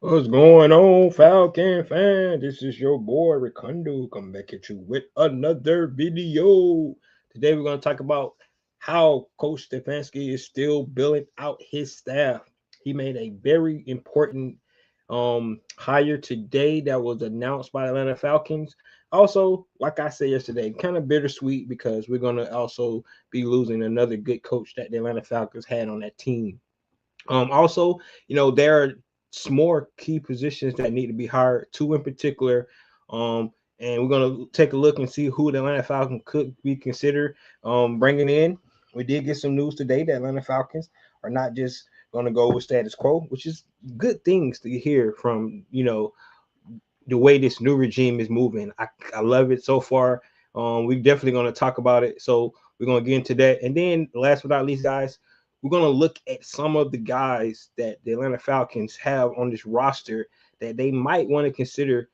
What's going on, Falcon fan? This is your boy Ricondo coming back at you with another video. Today we're going to talk about how Coach Stefanski is still building out his staff. He made a very important hire today that was announced by the Atlanta Falcons. Also, like I said yesterday, kind of bittersweet because we're going to also be losing another good coach that the Atlanta Falcons had on that team. Also, there are some more key positions that need to be hired, two in particular. And we're gonna take a look and see who the Atlanta Falcons could be considered bringing in. We did get some news today that Atlanta Falcons are not just going to go with status quo, which is good things to hear from the way this new regime is moving. I love it so far. We're definitely going to talk about it. So we're going to get into that. And then last but not least, guys, we're going to look at some of the guys that the Atlanta Falcons have on this roster that they might want to consider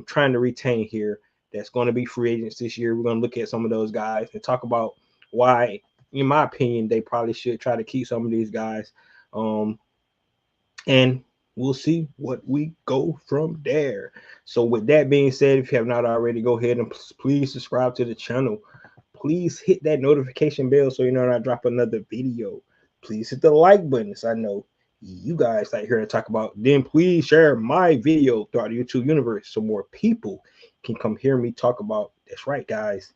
trying to retain here. That's going to be free agents this year. We're going to look at some of those guys and talk about why, in my opinion, they probably should try to keep some of these guys. And we'll see what we go from there. So, with that being said, if you have not already, go ahead and please subscribe to the channel. Please hit that notification bell so you know when I drop another video. Please hit the like button so I know you guys like here to talk about. Then please share my video throughout the YouTube universe so more people can come hear me talk about. That's right, guys.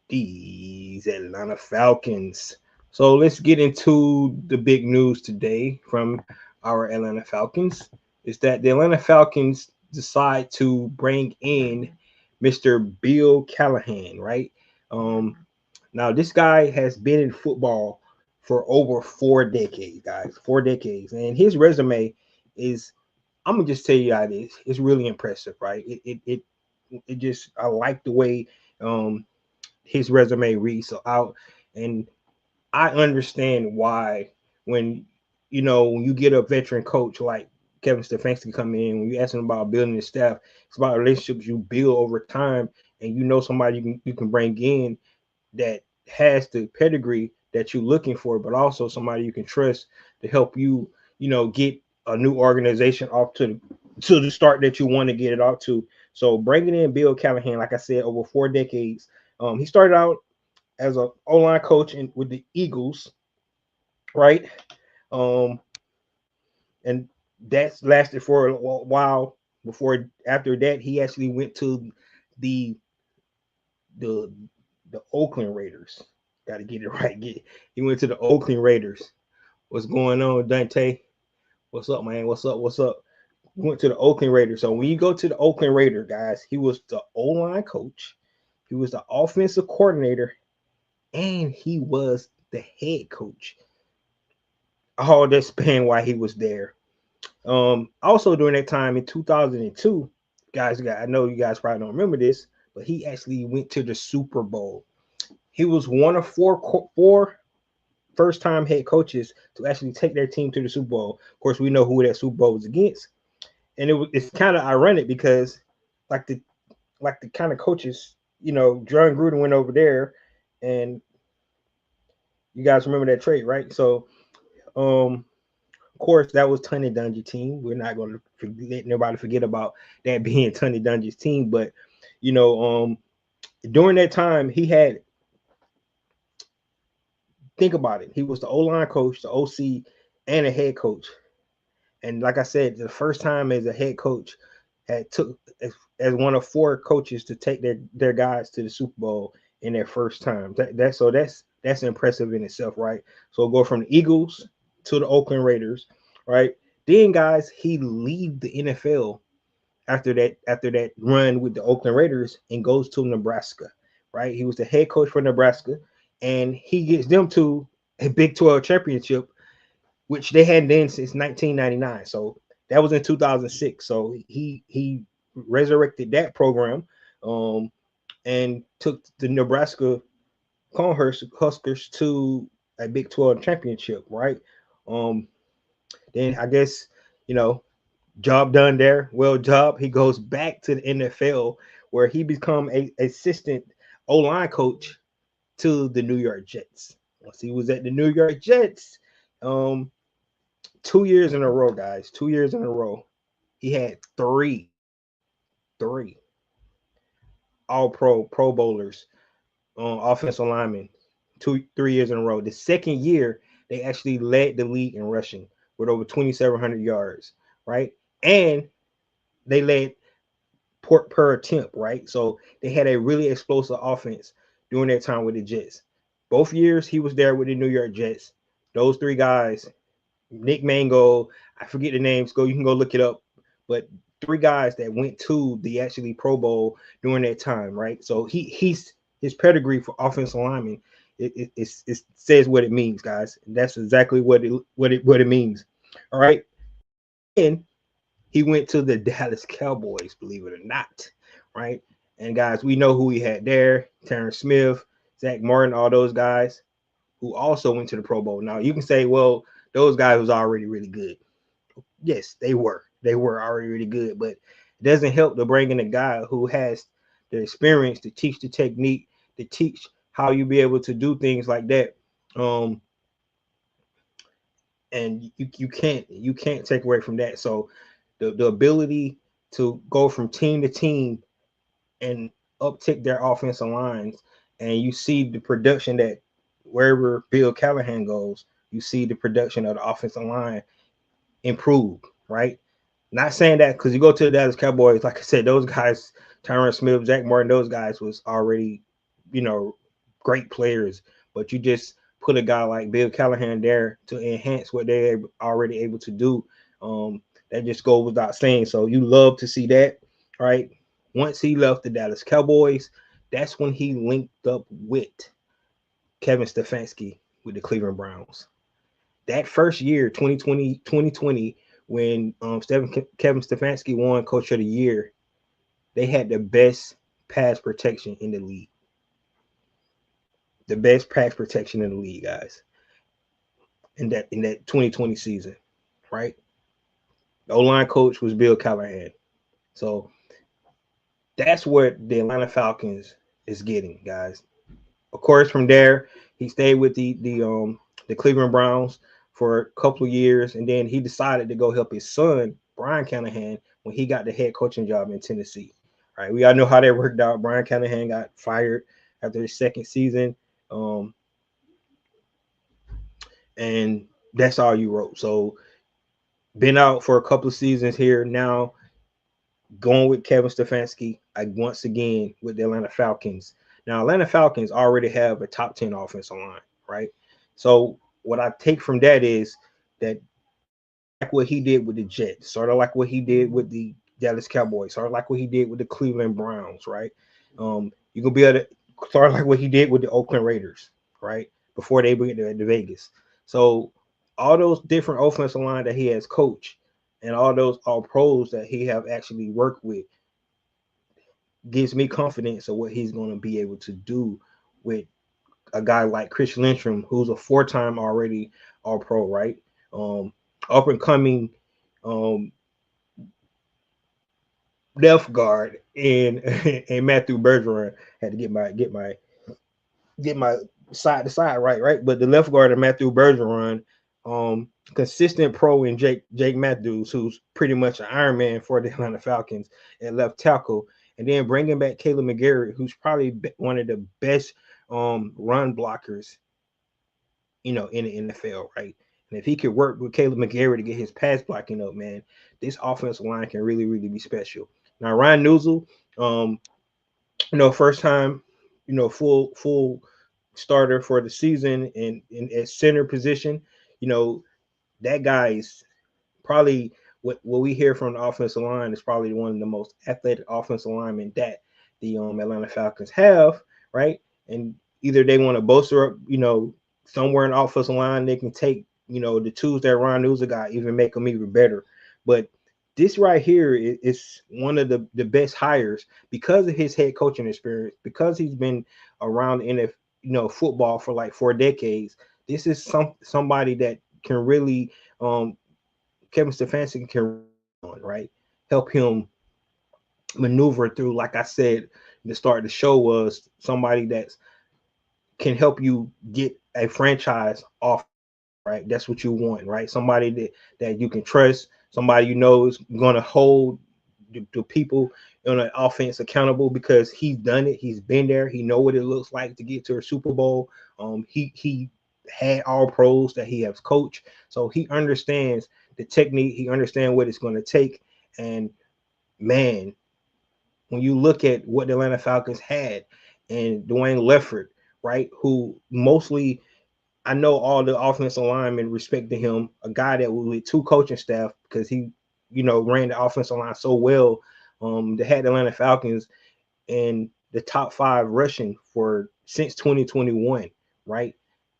These Atlanta Falcons. So let's get into the big news today from our Atlanta Falcons. Is that the Atlanta Falcons decide to bring in Mr. Bill Callahan, right? Um, Now this guy has been in football for over 4 decades, guys, 4 decades, and his resume is. I'm gonna just tell you how it is. It's really impressive, right? It just I like the way his resume reads out, and I understand why when when you get a veteran coach like Kevin Stefanski come in, when you ask him about building the staff, it's about relationships you build over time, and somebody you can bring in that has the pedigree that you're looking for, but also somebody you can trust to help you, get a new organization off to the start that you want to get it off to. So bringing in Bill Callahan, like I said, over 4 decades, he started out as a O line coach with the Eagles, right? Um, and that's lasted for a while. Before after that, he actually went to the the the Oakland Raiders. Got to get it right. He went to the Oakland Raiders. What's going on, Dante? What's up, man? What's up? What's up? Went to the Oakland Raiders. So when you go to the Oakland Raiders, guys, he was the O line coach. He was the offensive coordinator, and he was the head coach. All that span while he was there. Also during that time in 2002, guys, I know you guys probably don't remember this, but he actually went to the Super Bowl. He was one of four first time head coaches to actually take their team to the Super Bowl. Of course, we know who that Super Bowl was against, and it's kind of ironic because like the kind of coaches, John Gruden went over there, and you guys remember that trade, right? So, of course, that was Tony Dungy's team. We're not going to let nobody forget about that being Tony Dungy's team, but you know, um, during that time, he had think about it. He was the O line coach, the OC, and a head coach. And like I said, the first time as a head coach had took as one of four coaches to take their guys to the Super Bowl in their first time. That's impressive in itself, right? So go from the Eagles to the Oakland Raiders, right? Then guys, he leave the NFL after that run with the Oakland Raiders and goes to Nebraska, right? He was the head coach for Nebraska, and he gets them to a Big 12 championship, which they hadn't done since 1999. So that was in 2006. So he resurrected that program, um, and took the Nebraska Huskers to a Big 12 championship, right? Um, then I guess you know job done there. Well, job. He goes back to the NFL where he become a assistant O line coach to the New York Jets. Once he was at the New York Jets, um, 2 years in a row, guys. 2 years in a row. He had three all pro bowlers, offensive linemen, 3 years in a row. The second year, they actually led the league in rushing with over 2,700 yards, right? And they led per attempt, right? So they had a really explosive offense during that time with the Jets. Both years he was there with the New York Jets. Those three guys, Nick Mango, I forget the names. You can go look it up. But three guys that went to the actually Pro Bowl during that time, right? So he's his pedigree for offensive lineman. It says what it means, guys. And that's exactly what it means. All right. And he went to the Dallas Cowboys, believe it or not, right? And guys, we know who he had there: Terrence Smith, Zach Martin, all those guys who also went to the Pro Bowl. Now you can say, well, those guys was already really good. Yes, they were. They were already really good, but it doesn't help to bring in a guy who has the experience to teach the technique, to teach how you be able to do things like that. And you can't take away from that. So the ability to go from team to team and uptick their offensive lines, and you see the production that wherever Bill Callahan goes, you see the production of the offensive line improve, right? Not saying that because you go to the Dallas Cowboys, like I said, those guys, Tyron Smith, Zach Martin, those guys was already, great players. But you just put a guy like Bill Callahan there to enhance what they're already able to do. That just goes without saying. So you love to see that, right? Once he left the Dallas Cowboys, that's when he linked up with Kevin Stefanski with the Cleveland Browns. That first year, 2020, when Kevin Stefanski won Coach of the Year, they had the best pass protection in the league. The best pass protection in the league, guys, in that 2020 season, right? The O-line coach was Bill Callahan. So that's what the Atlanta Falcons is getting, guys. Of course, from there, he stayed with the Cleveland Browns for a couple of years, and then he decided to go help his son, Brian Callahan, when he got the head coaching job in Tennessee. All right, we all know how that worked out. Brian Callahan got fired after his second season, and that's all you wrote. So, been out for a couple of seasons here now. Going with Kevin Stefanski, once again with the Atlanta Falcons. Now, Atlanta Falcons already have a top 10 offensive line, right? So what I take from that is that like what he did with the Jets, sort of like what he did with the Dallas Cowboys, sort of like what he did with the Cleveland Browns, right? You can be able to sort of like what he did with the Oakland Raiders, right? Before they went to Vegas. So all those different offensive line that he has coached and all those all pros that he have actually worked with gives me confidence of what he's going to be able to do with a guy like Chris Lindstrom, who's a four-time already all pro, right? Up and coming um, left guard and and Matthew Bergeron. Had to get my side to side right. But the left guard of Matthew Bergeron, consistent pro in Jake Matthews, who's pretty much an Iron Man for the Atlanta Falcons at left tackle, and then bringing back Caleb McGarrett, who's probably one of the best run blockers, in the NFL, right? And if he could work with Caleb McGarrett to get his pass blocking up, man, this offensive line can really, really be special. Now, Ryan Newsel, first time, full starter for the season in at center position. You know, that guy is probably what we hear from the offensive line is probably one of the most athletic offensive linemen that the Atlanta Falcons have, right? And either they want to bolster up, somewhere in the offensive line they can take, the tools that Ron Newsel got, even make them even better. But this right here is one of the best hires because of his head coaching experience, because he's been around in football for like 4 decades. This is somebody that can really Kevin Stefanski can right help him maneuver through. Like I said, the start of the show was somebody that can help you get a franchise off. Right, that's what you want, right? Somebody that you can trust, somebody you know is going to hold the people on an offense accountable because he's done it. He's been there. He know what it looks like to get to a Super Bowl. He had all pros that he has coached, so he understands the technique. He understands what it's going to take. And man, when you look at what the Atlanta Falcons had and Dwayne Leffert, right, who mostly I know all the offensive linemen respected him, a guy that was with two coaching staff because he, ran the offensive line so well. They had the Atlanta Falcons in the top 5 rushing for since 2021, right?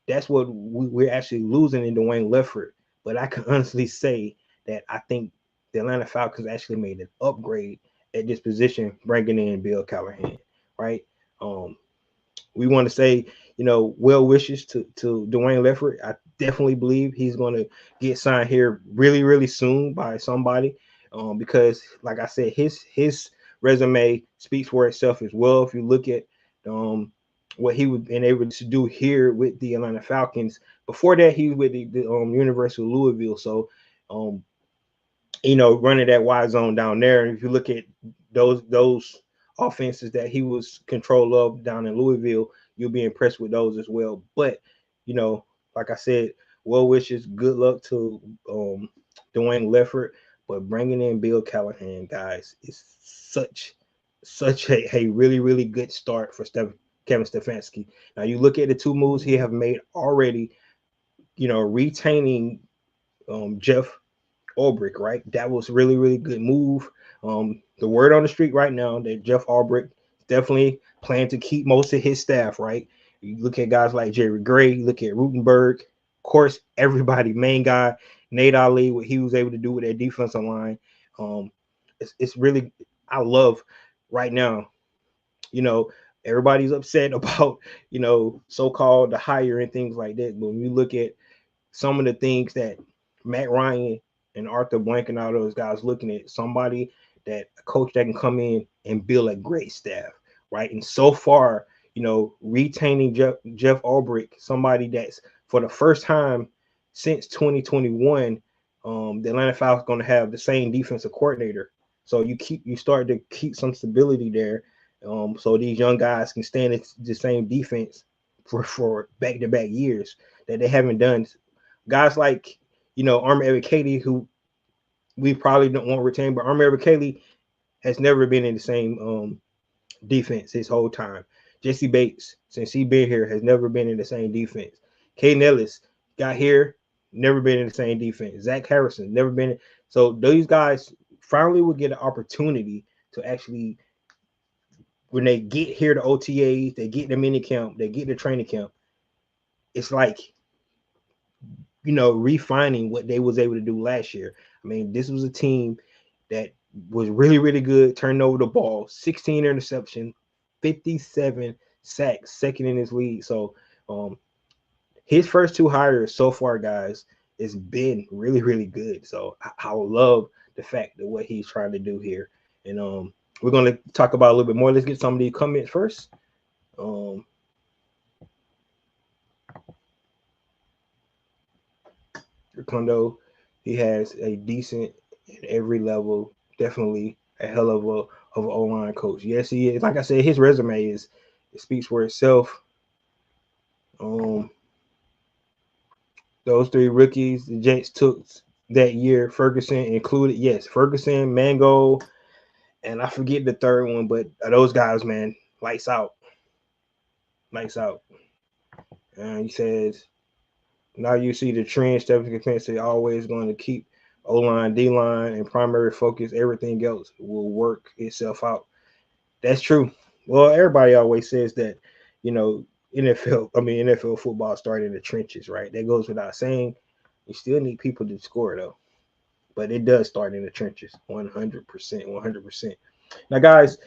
That's what we're actually losing in Dwayne Leffert. But I can honestly say that I think the Atlanta Falcons actually made an upgrade at this position, bringing in Bill Callahan, right? Um, we want to say, well wishes to Dwayne Leffert. I definitely believe he's going to get signed here really, really soon by somebody, because, like I said, his resume speaks for itself as well. If you look at what he was been able to do here with the Atlanta Falcons. Before that, he was with the University of Louisville. So, running that wide zone down there. And if you look at those offenses that he was control of down in Louisville, you'll be impressed with those as well. But, like I said, well wishes, good luck to Dwayne Leffert. But bringing in Bill Callahan, guys, is such a really, really good start for Kevin Stefanski. Now you look at the two moves he have made already, retaining Jeff Ulbrich, right? That was really, really good move. The word on the street right now that Jeff Ulbrich definitely planned to keep most of his staff, right? You look at guys like Jerry Gray, you look at Rutenberg, of course, everybody, main guy, Nate Ali, what he was able to do with that defensive line. It's really, I love right now, everybody's upset about, so-called the hire and things like that. But when you look at some of the things that Matt Ryan and Arthur Blank and all those guys looking at, somebody that a coach that can come in and build a great staff, right? And so far, retaining Jeff Ulbrich, somebody that's for the first time since 2021, the Atlanta Falcons going to have the same defensive coordinator. So you start to keep some stability there, so these young guys can stand in the same defense for back-to-back years that they haven't done. Guys like, Army Ebiketie, who we probably don't want to retain, but Army Ebiketie has never been in the same defense his whole time. Jesse Bates, since he been here, has never been in the same defense. Caden Ellis got here, never been in the same defense. Zach Harrison, never been. So these guys finally will get an opportunity to actually, when they get here to OTAs, they get the mini camp, they get the training camp, it's like, refining what they was able to do last year. I mean, this was a team that was really, really good, turning over the ball, 16 interception, 57 sacks, second in his league. So his first 2 hires so far, guys, it's been really, really good. So I love the fact that what he's trying to do here. And we're going to talk about a little bit more. Let's get some of these comments first. Kondo, he has a decent in every level, definitely a hell of a O-line coach. Yes, he is. Like I said, his resume it speaks for itself. Those 3 rookies the Jets took that year, Ferguson included. Yes, Ferguson, Mango, and I forget the third one, but those guys, man, lights out. Lights out. And he says, now you see the trend. Stefanski always going to keep O-line, D-line, and primary focus. Everything else will work itself out. That's true. Well, everybody always says that, NFL football started in the trenches, right? That goes without saying. You still need people to score, though. But it does start in the trenches, 100%, 100%. Now, guys,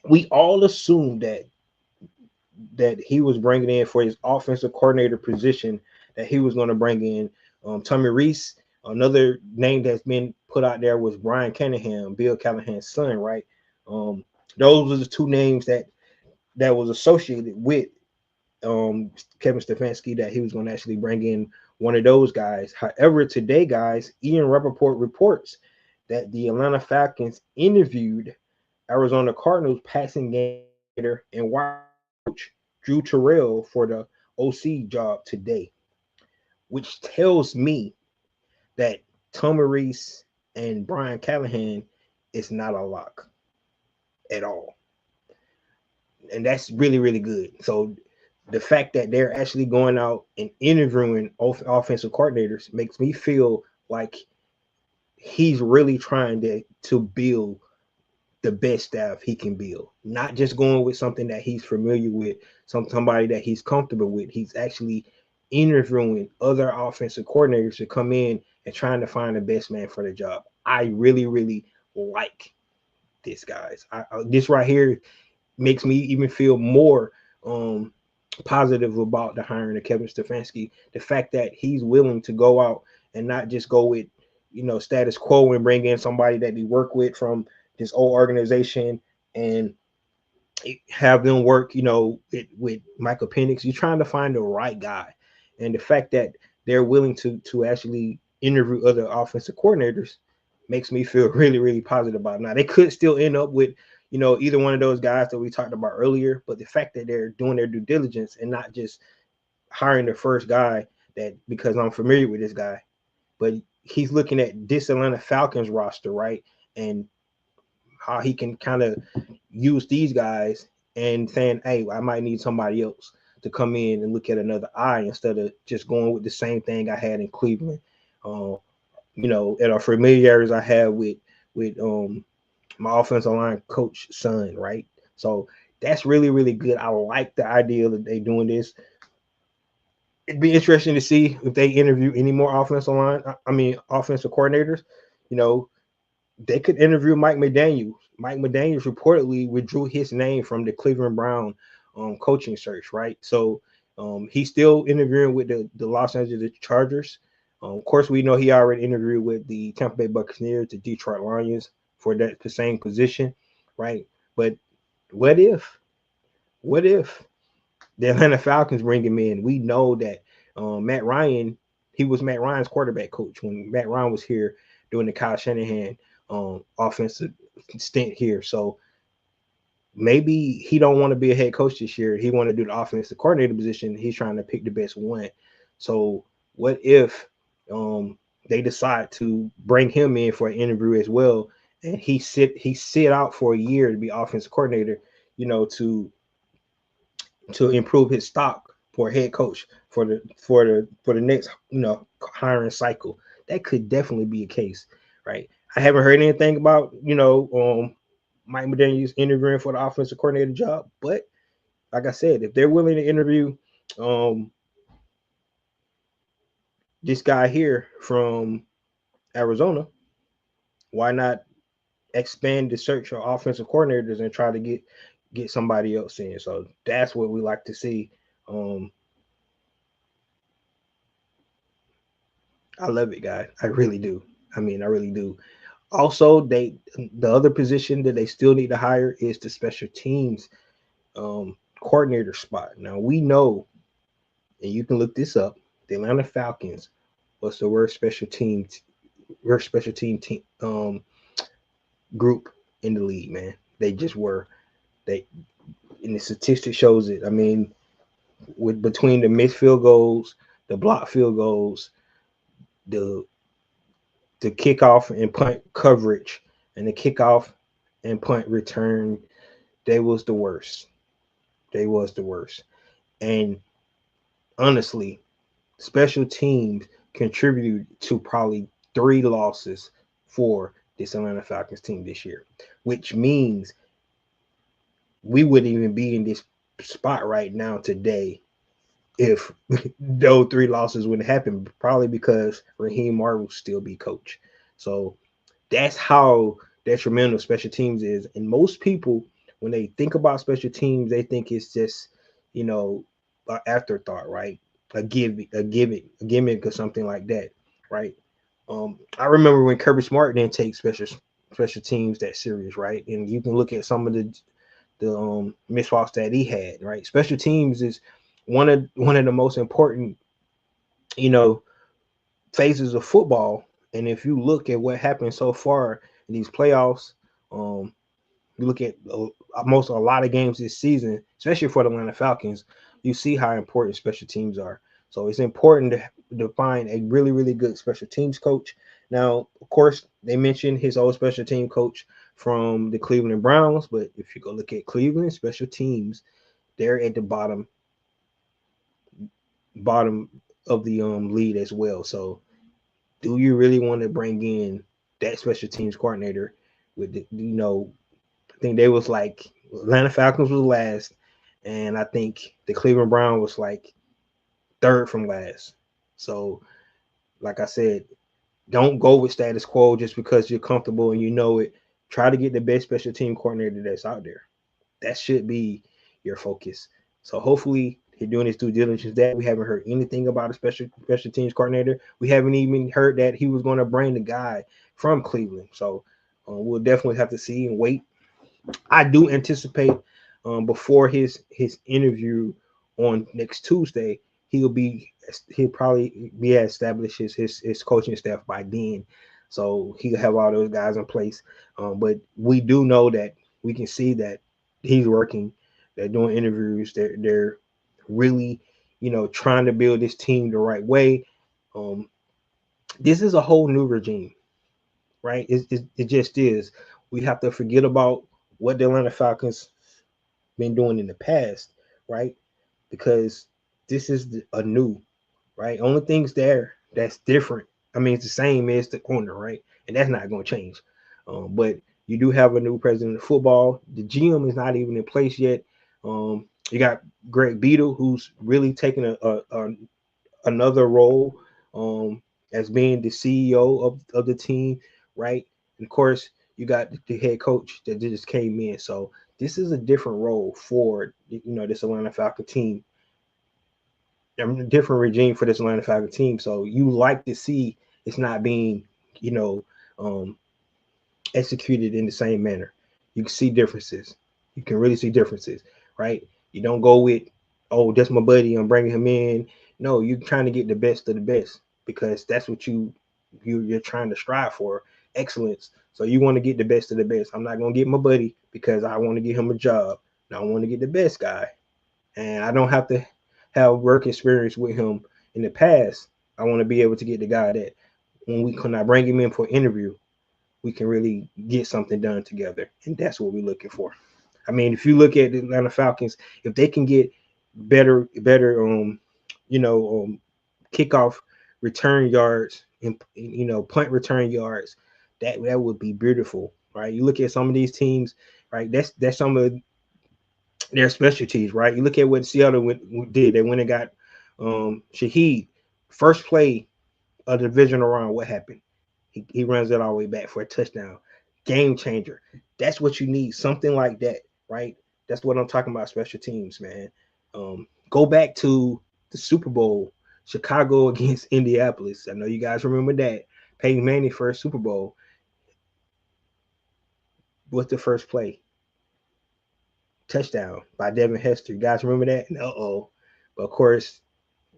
we all assumed that he was bringing in for his offensive coordinator position, that he was going to bring in Tommy Reese. Another name that's been put out there was Brian Cunningham, Bill Callahan's son, right? Those were the 2 names that was associated with Kevin Stefanski that he was going to actually bring in one of those guys. However, today, guys, Ian Rappaport reports that the Atlanta Falcons interviewed Arizona Cardinals passing game coordinator and wide coach Drew Terrell for the OC job today, which tells me that Tommy Reese and Brian Callahan is not a lock at all. And that's really, really good. So the fact that they're actually going out and interviewing offensive coordinators makes me feel like he's really trying to build the best staff he can build, not just going with something that he's familiar with, somebody that he's comfortable with. He's actually interviewing other offensive coordinators to come in and trying to find the best man for the job. I really, really like this, guys. This right here makes me even feel more positive about the hiring of Kevin Stefanski. The fact that he's willing to go out and not just go with, status quo and bring in somebody that he worked with from this old organization and have them work, with Michael Penix. You're trying to find the right guy. And the fact that they're willing to actually interview other offensive coordinators makes me feel really, really positive about it. Now, they could still end up with, either one of those guys that we talked about earlier, but the fact that they're doing their due diligence and not just hiring the first guy that because I'm familiar with this guy, but he's looking at this Atlanta Falcons roster, right? And how he can kind of use these guys and saying, hey, I might need somebody else to come in and look at another eye instead of just going with the same thing I had in Cleveland. At our familiarities I have with my offensive line coach son, right? So that's really, really good. I like the idea that they're doing this. It'd be interesting to see if they interview any more offensive coordinators. They could interview Mike McDaniel. Mike McDaniels reportedly withdrew his name from the Cleveland Brown coaching search, right? So he's still interviewing with the Los Angeles Chargers. Of course, we know he already interviewed with the Tampa Bay Buccaneers, the Detroit Lions for the same position, right? But what if the Atlanta Falcons bring him in? We know that Matt Ryan, he was Matt Ryan's quarterback coach when Matt Ryan was here doing the Kyle Shanahan offensive stint here. So maybe he don't want to be a head coach this year. He want to do the offensive coordinator position. He's trying to pick the best one. So what if they decide to bring him in for an interview as well, and he sit out for a year to be offensive coordinator, to improve his stock for a head coach for the next hiring cycle. That could definitely be a case, right? I haven't heard anything about Mike McDaniel's interviewing for the offensive coordinator job, but like I said, if they're willing to interview this guy here from Arizona, why not expand the search for offensive coordinators and try to get somebody else in? So that's what we like to see. I love it, guys. I really do. I really do. Also, the other position that they still need to hire is the special teams coordinator spot. Now we know, and you can look this up, the Atlanta Falcons was the worst special team group in the league, man. They just were. And the statistic shows it. With between the missed field goals, the blocked field goals, the kickoff and punt coverage, and the kickoff and punt return, they was the worst. And honestly, special teams contributed to probably 3 losses for this Atlanta Falcons team this year, which means we wouldn't even be in this spot right now today if those 3 losses wouldn't happen, probably because Raheem Morris will still be coach. So that's how detrimental special teams is. And most people, when they think about special teams, they think it's just, an afterthought, right? A gimmick or something like that, right? I remember when Kirby Smart didn't take special teams that serious, right? And you can look at some of the miswalks that he had, right? Special teams is one of the most important, phases of football. And if you look at what happened so far in these playoffs, um, you look at a lot of games this season, especially for the Atlanta Falcons, you see how important special teams are. So it's important to find a really, really good special teams coach. Now, of course, they mentioned his old special team coach from the Cleveland Browns, but if you go look at Cleveland special teams, they're at the bottom of the lead as well. So do you really want to bring in that special teams coordinator with I think they was like Atlanta Falcons was last, and I think the Cleveland Brown was like third from last. So, like I said, don't go with status quo just because you're comfortable and you know it. Try to get the best special team coordinator that's out there. That should be your focus. So hopefully he's doing his due diligence. That we haven't heard anything about a special teams coordinator. We haven't even heard that he was going to bring the guy from Cleveland. So we'll definitely have to see and wait. I do anticipate before his interview on next Tuesday, he'll probably be established his coaching staff by then, so he'll have all those guys in place. But we do know that we can see that he's working. They're doing interviews. They're really trying to build this team the right way. This is a whole new regime, right? It just is. We have to forget about what the Atlanta Falcons been doing in the past, right? Because this is a new, right? Only things there that's different. I mean, it's the same as the corner, right? And that's not going to change. But you do have a new president of football. The GM is not even in place yet. You got Greg Beadle, who's really taking a another role as being the CEO of the team, right? And of course, you got the head coach that just came in. So this is a different role for this Atlanta Falcon team. I mean, a different regime for this Atlanta Falcon team. So you like to see it's not being, you know, um, executed in the same manner. You can see differences. You can really see differences, right? You don't go with, oh, that's my buddy, I'm bringing him in. No, you're trying to get the best of the best because that's what you're trying to strive for, excellence. So you want to get the best of the best. I'm not gonna get my buddy because I want to get him a job. Now I want to get the best guy, and I don't have to have work experience with him in the past. I want to be able to get the guy that when I bring him in for interview, we can really get something done together. And that's what we're looking for. I mean, if you look at the Atlanta Falcons, if they can get better kickoff return yards and punt return yards, that would be beautiful, right? You look at some of these teams, right? That's some of their specialties, right? You look at what Seattle did. They went and got Shaheed. First play of the divisional round, what happened? He runs it all the way back for a touchdown. Game changer. That's what you need. Something like that, right? That's what I'm talking about, special teams, man. Go back to the Super Bowl, Chicago against Indianapolis. I know you guys remember that. Peyton Manning first Super Bowl. What's the first play? Touchdown by Devin Hester. You guys remember that? Uh-oh. But of course,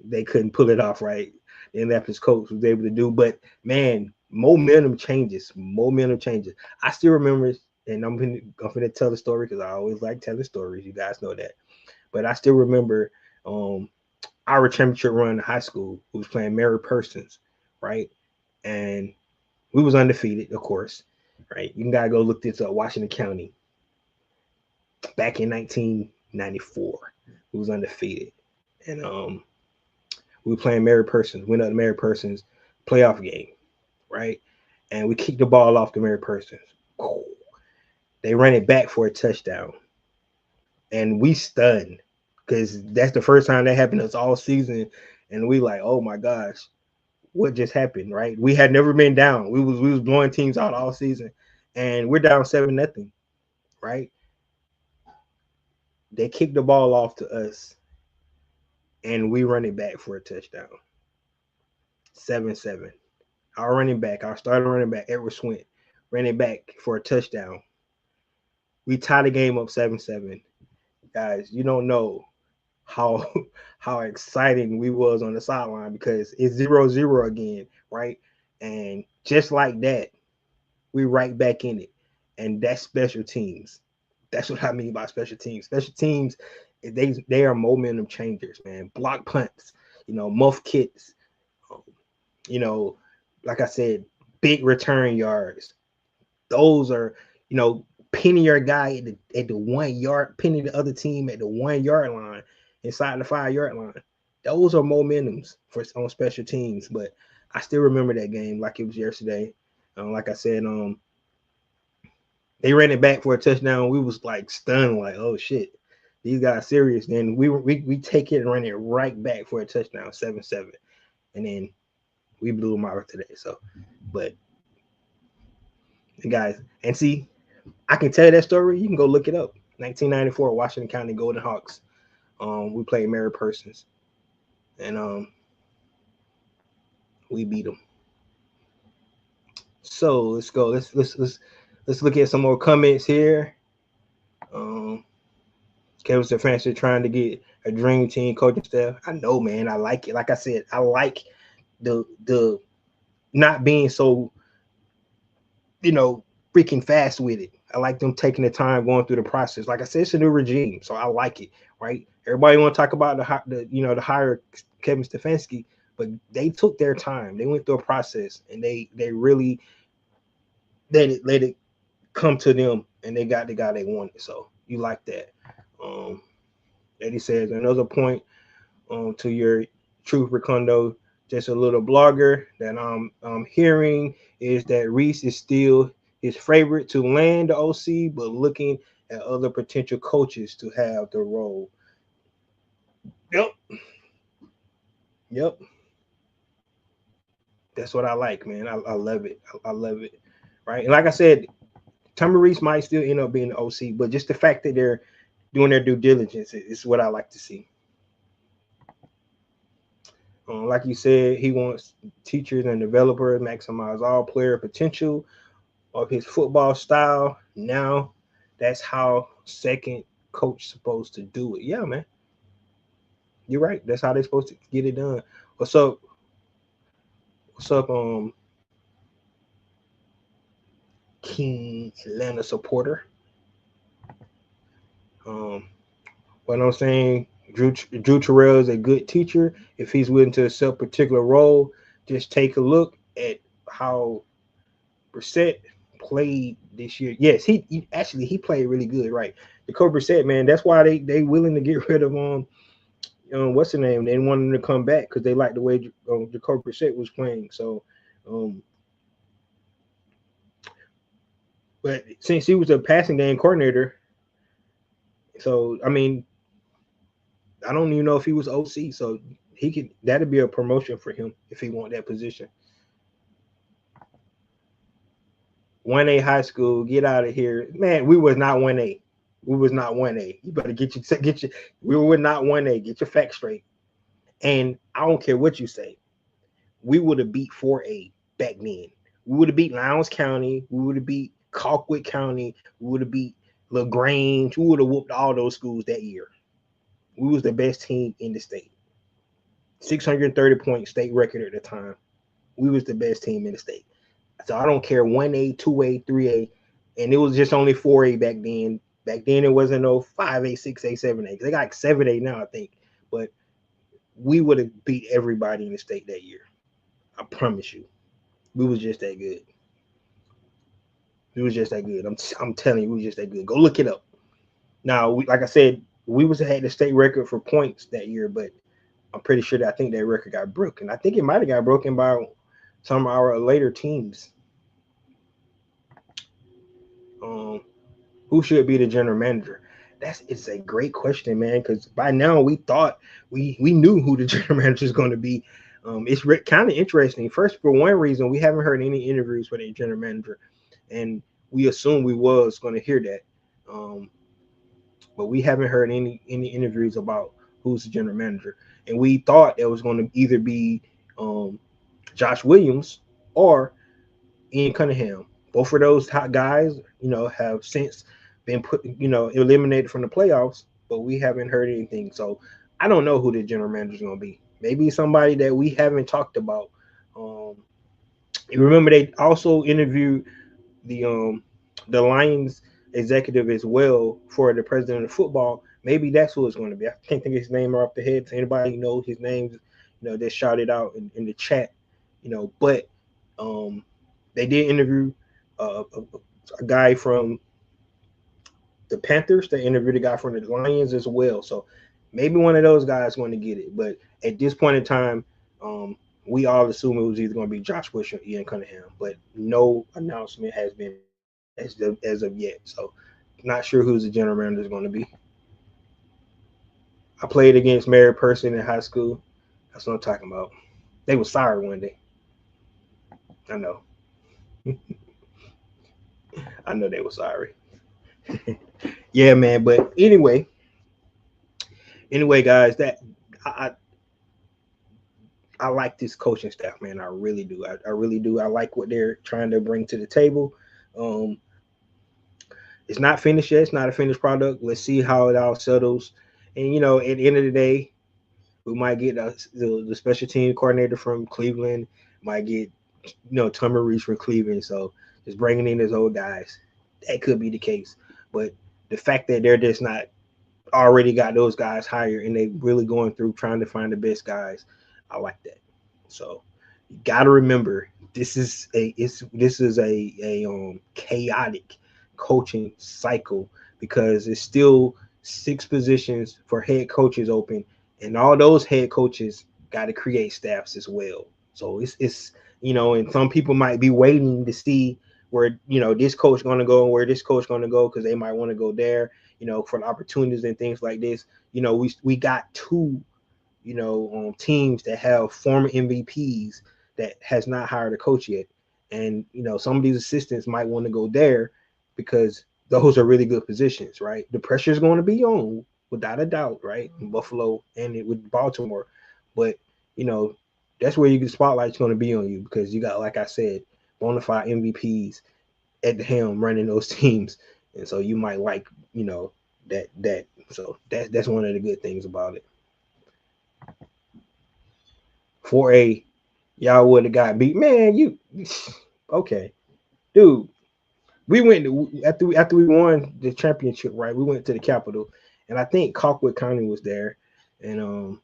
they couldn't pull it off, right? The Indianapolis coach was able to do. But man, momentum changes. Momentum changes. I still remember, and I'm gonna tell the story because I always like telling stories. You guys know that. But I still remember our championship run in high school. We was playing Mary Persons, right? And we was undefeated, of course, right? You gotta go look this up. Washington County, back in 1994, we was undefeated, and we were playing Mary Persons. Went up to Mary Persons playoff game, right? And we kicked the ball off the Mary Persons. Oh, they ran it back for a touchdown, and we stunned because that's the first time that happened to us all season, and we like, oh my gosh, what just happened, right? We had never been down. We was blowing teams out all season, and we're down 7-0, right? They kicked the ball off to us, and we run it back for a touchdown. 7-7. Our starting running back, Edward Swint, ran it back for a touchdown. We tied the game up 7-7. Guys, you don't know how how exciting we was on the sideline because it's 0-0 again. right? And just like that, we right back in it. And that's special teams. That's what I mean by special teams. Special teams, they are momentum changers, man. Block punts, muff kicks, um, you know, like I said, big return yards. Those are, pinning your guy at the 1 yard, pinning the other team at the 1 yard line, inside the 5 yard line. Those are momentums for on special teams. But I still remember that game like it was yesterday. Like I said, they ran it back for a touchdown. We was like stunned, like, oh shit, these guys serious. Then we take it and run it right back for a touchdown, 7-7, and then we blew them out today. So, but guys, and see, I can tell you that story. You can go look it up. 1994, Washington County Golden Hawks. We played Mary Persons, and we beat them. So let's go. Let's look at some more comments here. Kevin Stefanski trying to get a dream team coaching staff. I know, man. I like it. Like I said, I like the not being so, freaking fast with it. I like them taking the time going through the process. Like I said, it's a new regime, so I like it. Right? Everybody want to talk about the hire Kevin Stefanski, but they took their time. They went through a process, and they really let it come to them, and they got the guy they wanted. So you like that. Eddie says another point to your truth, Recondo. Just a little blogger that I'm hearing is that Reese is still his favorite to land the OC, but looking at other potential coaches to have the role. Yep. That's what I like, man. I love it. I love it. Right. And like I said, Tommy Reese might still end up being the OC, but just the fact that they're doing their due diligence is what I like to see. Like you said, he wants teachers and developers maximize all player potential of his football style. Now, that's how second coach supposed to do it. Yeah, man. You're right. That's how they're supposed to get it done. What's up? King Atlanta supporter. What I'm saying, Drew Terrell is a good teacher. If he's willing to accept a particular role, just take a look at how Brissett played this year. Yes, he played really good, right? Jacoby Brissett, man, that's why they willing to get rid of what's the name? They wanted him to come back because they liked the way Jacoby Brissett was playing. So, but since he was a passing game coordinator, so I mean, I don't even know if he was OC. So that'd be a promotion for him if he want that position. 1A high school, get out of here, man. We was not 1A. We was not 1A. You better get your. We were not 1A. Get your facts straight. And I don't care what you say. We would have beat 4A back then. We would have beat Lowndes County. We would have beat Colquitt County. We would have beat LaGrange. We would have whooped all those schools that year. We was the best team in the state. 630-point state record at the time. We was the best team in the state. So I don't care 1A, 2A, 3A, and it was just only 4A back then. Back then it wasn't no 5A, 6A, 7A. They got like 7A now, I think. But we would have beat everybody in the state that year. I promise you. We was just that good. We was just that good. I'm telling you, we was just that good. Go look it up. Now, like I said, we had the state record for points that year, but I'm pretty sure that I think that record got broken. I think it might have got broken by some of our later teams. Who should be the general manager? It's a great question, man, because by now we thought we knew who the general manager is going to be. It's kind of interesting. First, for one reason, we haven't heard any interviews for the general manager, and we assumed we was going to hear that. But we haven't heard any interviews about who's the general manager. And we thought it was going to either be Josh Williams or Ian Cunningham. Both of those hot guys, have since been eliminated from the playoffs, but we haven't heard anything. So I don't know who the general manager is going to be. Maybe somebody that we haven't talked about. You remember they also interviewed the um the Lions executive as well for the president of football. Maybe that's who it's going to be. I can't think of his name off the head. So anybody knows his name, they shout it out in the chat. But um, they did interview a guy from the Panthers. They interviewed a guy from the Lions as well. So maybe one of those guys going to get it. But at this point in time, um, we all assume it was either going to be Josh Bush or Ian Cunningham. But no announcement has been made as of yet. So not sure who's the general manager is going to be. I played against married person in high school. That's what I'm talking about. They were sorry one day. I know. I know they were sorry. Yeah, man. But anyway, guys, that I I like this coaching staff, man. I really do. I really do. I like what they're trying to bring to the table. Um, it's not finished yet. It's not a finished product. Let's see how it all settles. And at the end of the day, we might get the special team coordinator from Cleveland. Might get Tommy Reese from Cleveland. So just bringing in those old guys, that could be the case. But the fact that they're just not already got those guys hired and they really going through trying to find the best guys, I like that. So you got to remember this is a chaotic coaching cycle because it's still 6 positions for head coaches open, and all those head coaches got to create staffs as well. So it's and some people might be waiting to see where this coach going to go and where this coach going to go because they might want to go there, for the opportunities and things like this. We got two teams that have former MVPs that has not hired a coach yet. And, some of these assistants might want to go there because those are really good positions, right? The pressure is going to be on without a doubt, right? In Buffalo and with Baltimore. But, you know, that's where the spotlight's going to be on you because you got, like I said, bona fide MVPs at the helm running those teams. And so you might like, that. So that's one of the good things about it. 4A, y'all would have got beat. Man, you okay, dude. We went after we won the championship, right? We went to the Capitol, and I think Colquitt County was there, and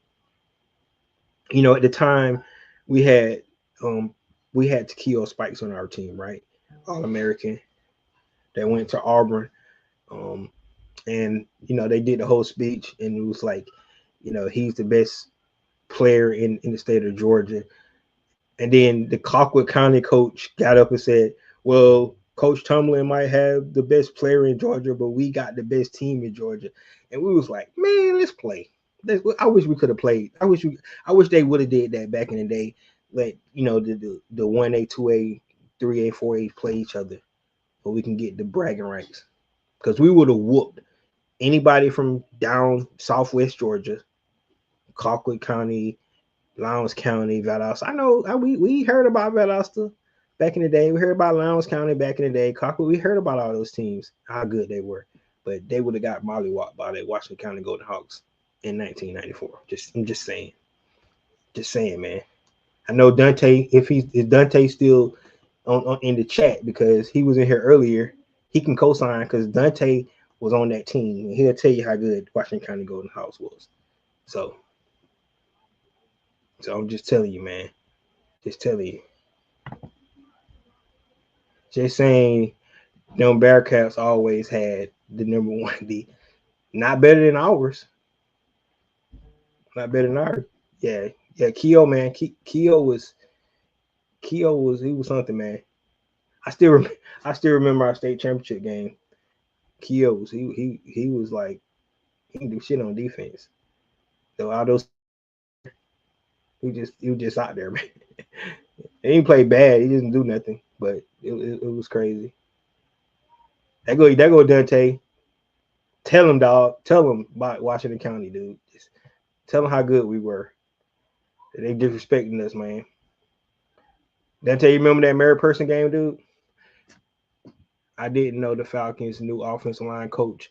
at the time we had um we had Takeo Spikes on our team, right? All American that went to Auburn, um, and they did the whole speech, and it was like, he's the best player in the state of Georgia. And then the Colquitt County coach got up and said, well, Coach Tumlin might have the best player in Georgia, but we got the best team in Georgia. And we was like, man, let's play. I wish we could have played. I wish they would have did that back in the day. Let the 1A, 2A, 3A, 4A play each other, so we can get the bragging rights. Because we would have whooped anybody from down Southwest Georgia, Colquitt County, Lowndes County, Valdosta. I know we heard about Valdosta back in the day. We heard about Lowndes County back in the day. Colquitt, we heard about all those teams, how good they were. But they would have got mollywhopped by the Washington County Golden Hawks in 1994. I'm just saying. Just saying, man. I know Dante, if Dante still on in the chat because he was in here earlier, he can co-sign because Dante was on that team. And he'll tell you how good Washington County Golden Hawks was. So I'm just telling you, man. Just telling you. Just saying, them Bearcats always had the number 1D. Not better than ours. Not better than ours. Yeah. Keo, man. Keo was he was something, man. I still remember our state championship game. Keo was he was like he can do shit on defense. So all those he was just out there, man. He didn't play bad. He didn't do nothing, but it was crazy. That go Dante. Tell him, dog. Tell him about Washington County, dude. Just tell him how good we were. They disrespecting us, man. Dante, you remember that married person game, dude? I didn't know the Falcons' new offensive line coach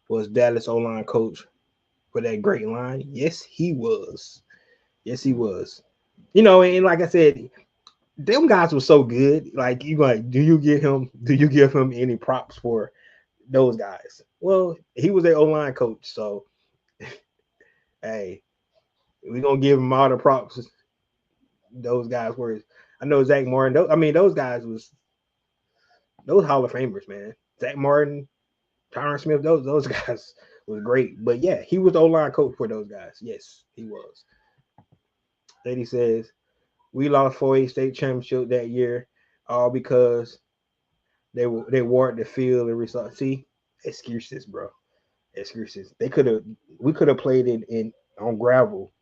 was Dallas O-line coach for that great line. Yes, he was. Yes, he was. And like I said, them guys were so good. Like you like, do you give him any props for those guys? Well, he was their O-line coach, so hey, we're gonna give him all the props. Those guys were. I know Zach Martin. Those guys was those Hall of Famers, man. Zach Martin, Tyron Smith, those guys was great. But yeah, he was the O-line coach for those guys. Yes, he was. Lady says we lost 4A state championship that year, all because they warped the field and result. See, excuses, bro. Excuses. We could have played it in on gravel.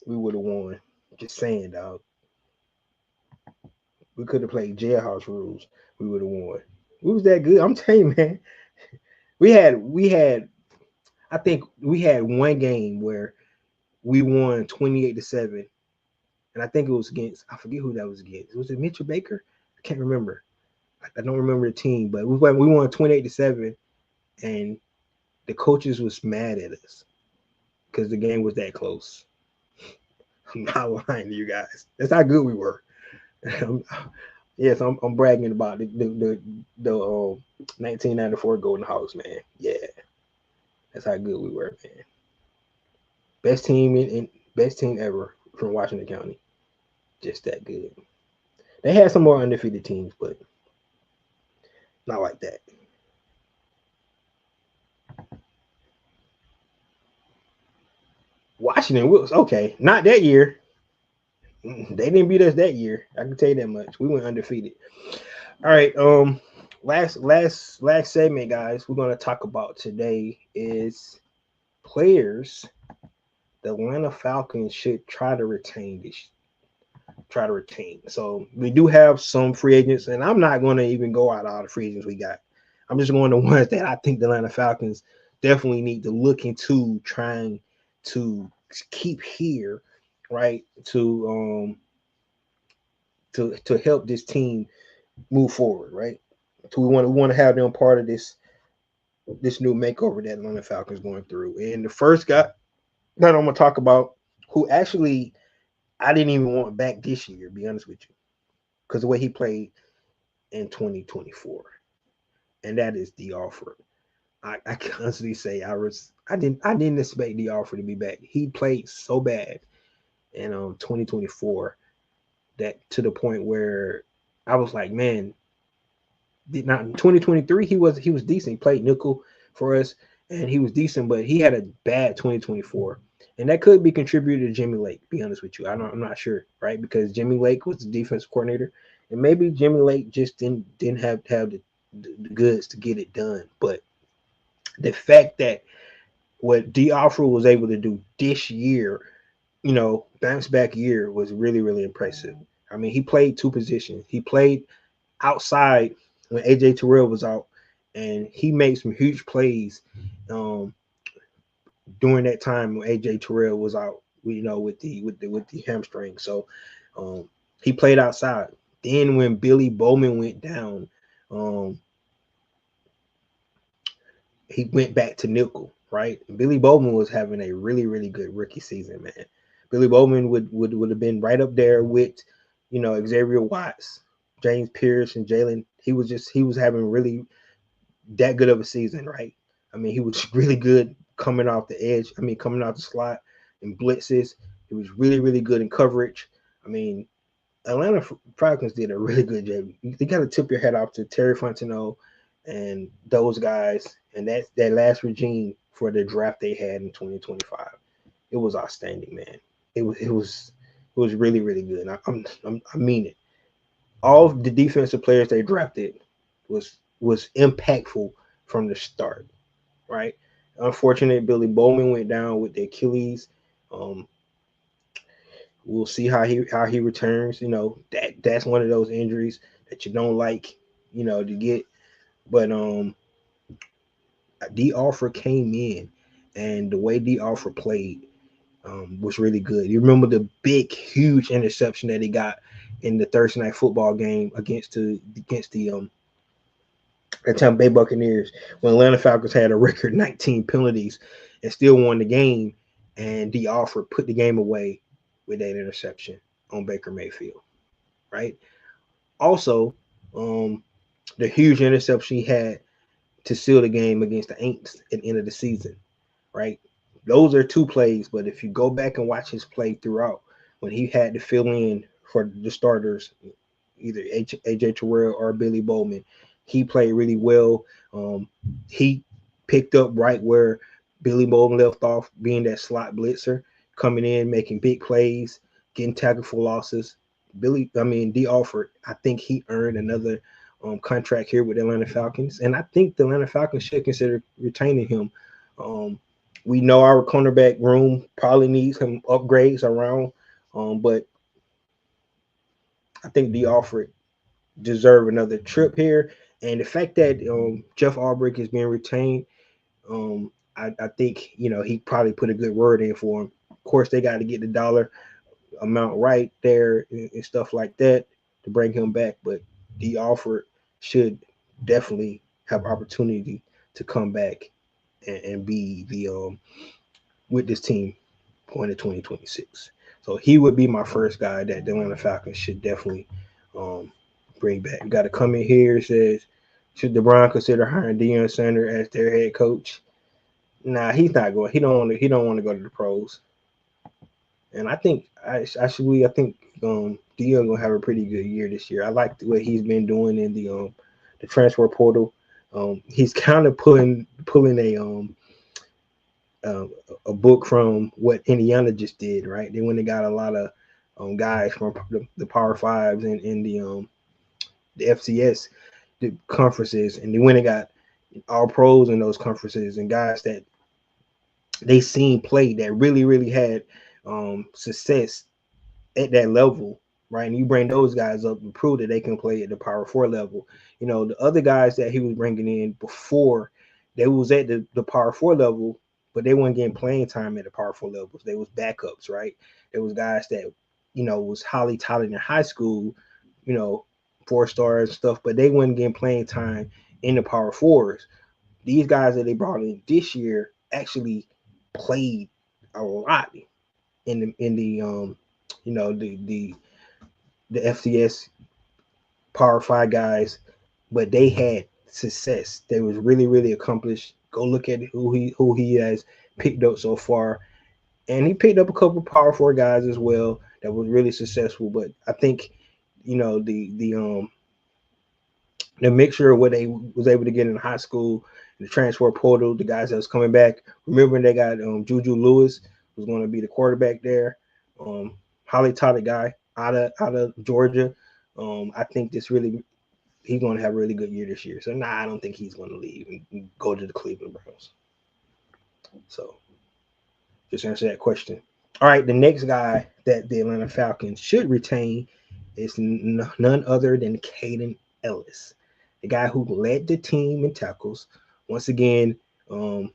We would have won. Just saying, dog. We could have played jailhouse rules. We would have won. We was that good. I'm telling you, man. We had. I think we had one game where we won 28-7, and I think it was against. I forget who that was against. Was it Mitchell Baker? I can't remember. I don't remember the team, but we won 28-7, and the coaches was mad at us because the game was that close. I'm not lying to you guys. That's how good we were. Yes, I'm bragging about the 1994 Golden Hawks, man. Yeah, that's how good we were, man. Best team in best team ever from Washington County. Just that good. They had some more undefeated teams, but not like that. Washington was okay. Not that year. They didn't beat us that year. I can tell you that much. We went undefeated. All right. Last segment, guys. We're gonna talk about today is players the Atlanta Falcons should try to retain this. Try to retain. So we do have some free agents, and I'm not going to even go out all the free agents we got. I'm just going to ones that I think the Atlanta Falcons definitely need to look into trying to keep here, right? To help this team move forward, right? So we want to have them part of this new makeover that Atlanta Falcons going through. And the first guy that I'm gonna talk about, who actually I didn't even want back this year, to be honest with you, because the way he played in 2024, and that is the offer. I can honestly say I didn't expect the offer to be back. He played so bad in 2024 that to the point where I was like, man, not in 2023 he was decent. He played nickel for us and he was decent, but he had a bad 2024. And that could be contributed to Jimmy Lake, to be honest with you. I'm not sure, right? Because Jimmy Lake was the defensive coordinator, and maybe Jimmy Lake just didn't have the goods to get it done. But the fact that what D. Alfred was able to do this year, bounce back year, was really, really impressive. I mean, he played two positions. He played outside when AJ Terrell was out, and he made some huge plays during that time when AJ Terrell was out, with the hamstring. So he played outside. Then when Billy Bowman went down, he went back to nickel, right? Billy Bowman was having a really, really good rookie season, man. Billy Bowman would have been right up there with, Xavier Watts, James Pierce, and Jalen. He was having really that good of a season, right? I mean, he was really good coming off the edge. I mean, coming off the slot and blitzes. He was really, really good in coverage. I mean, Atlanta Falcons did a really good job. You got to tip your head off to Terry Fontenot and those guys, and that last regime for the draft they had in 2025. It was outstanding, man. It was really, really good. I mean it. All of the defensive players they drafted was impactful from the start, right? Unfortunately, Billy Bowman went down with the Achilles. We'll see how he returns. That's one of those injuries that you don't like, to get. But D. Offer came in, and the way D. Offer played was really good. You remember the big, huge interception that he got in the Thursday night football game against the Tampa Bay Buccaneers when Atlanta Falcons had a record 19 penalties and still won the game, and D. Offer put the game away with that interception on Baker Mayfield. right? Also, the huge interception he had to seal the game against the Aints at the end of the season, right? Those are two plays, but if you go back and watch his play throughout, when he had to fill in for the starters, either AJ Terrell or Billy Bowman, he played really well. He picked up right where Billy Bowman left off, being that slot blitzer, coming in, making big plays, getting tackled for losses. D. Alford, I think he earned another contract here with the Atlanta Falcons, and I think the Atlanta Falcons should consider retaining him. Um, we know our cornerback room probably needs some upgrades around, but I think D. Alford deserve another trip here. And the fact that Jeff Albrecht is being retained, I think he probably put a good word in for him. Of course, they got to get the dollar amount right there and stuff like that to bring him back. But D. Alford should definitely have opportunity to come back and be the with this team going to 2026. So he would be my first guy that the Atlanta Falcons should definitely um, bring back. You got to come in here. It says, should LeBron consider hiring Deion Sanders as their head coach? Nah, he's not going. He don't want to. He don't want to go to the pros. And I think I think Deion gonna have a pretty good year this year. I like what he's been doing in the transfer portal. He's kind of pulling uh, a book from what Indiana just did, right? They went and got a lot of guys from the Power Fives and the FCS the conferences, and they went and got all pros in those conferences and guys that they seen play that really had success at that level, right? And you bring those guys up and prove that they can play at the Power Four level. The other guys that he was bringing in before, they was at the Power Four level, but they weren't getting playing time at the Power Four levels. They was backups, right? There was guys that was highly touted in high school, you know, 4 stars and stuff, but they weren't getting playing time in the Power Fours. These guys that they brought in this year actually played a lot in the the FCS Power Five guys, but they had success. They was really accomplished. Go look at who he has picked up so far, and he picked up a couple Power Four guys as well that was really successful. But I think the mixture of what they was able to get in high school, the transfer portal, the guys that was coming back. Remember they got Juju Lewis was going to be the quarterback there. Um, Highly touted guy out of Georgia. I think this really he's going to have a really good year this year. So I don't think he's going to leave and go to the Cleveland Browns. So just answer that question. All right, the next guy that the Atlanta Falcons should retain is none other than Caden Ellis, the guy who led the team in tackles. Once again, I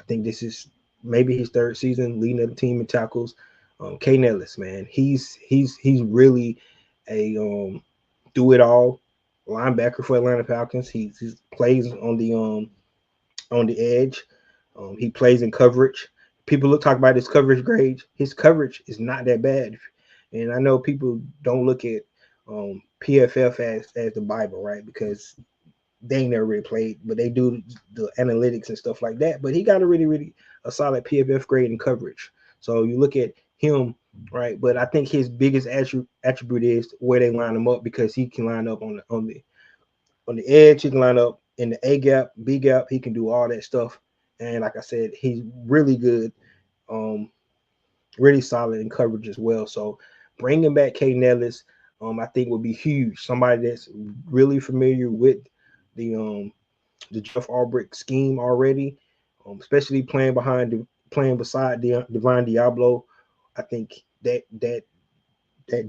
think this is maybe his third season leading the team in tackles. Caden Ellis, man, he's really a do it all linebacker for Atlanta Falcons. He plays on the edge. He plays in coverage. People talk about his coverage grades. His coverage is not that bad, and I know people don't look at PFF as the Bible, right? Because they ain't never really played, but they do the analytics and stuff like that. But he got a really a solid PFF grade in coverage. So you look at him, right? But I think his biggest attribute is where they line him up because he can line up on the edge. He can line up in the A gap, B gap. He can do all that stuff. And like I said, he's really good, um, really solid in coverage as well. So bringing back Caden Ellis, I think would be huge. Somebody that's really familiar with the the Jeff Albrecht scheme already, especially playing beside Divine Diablo. I think that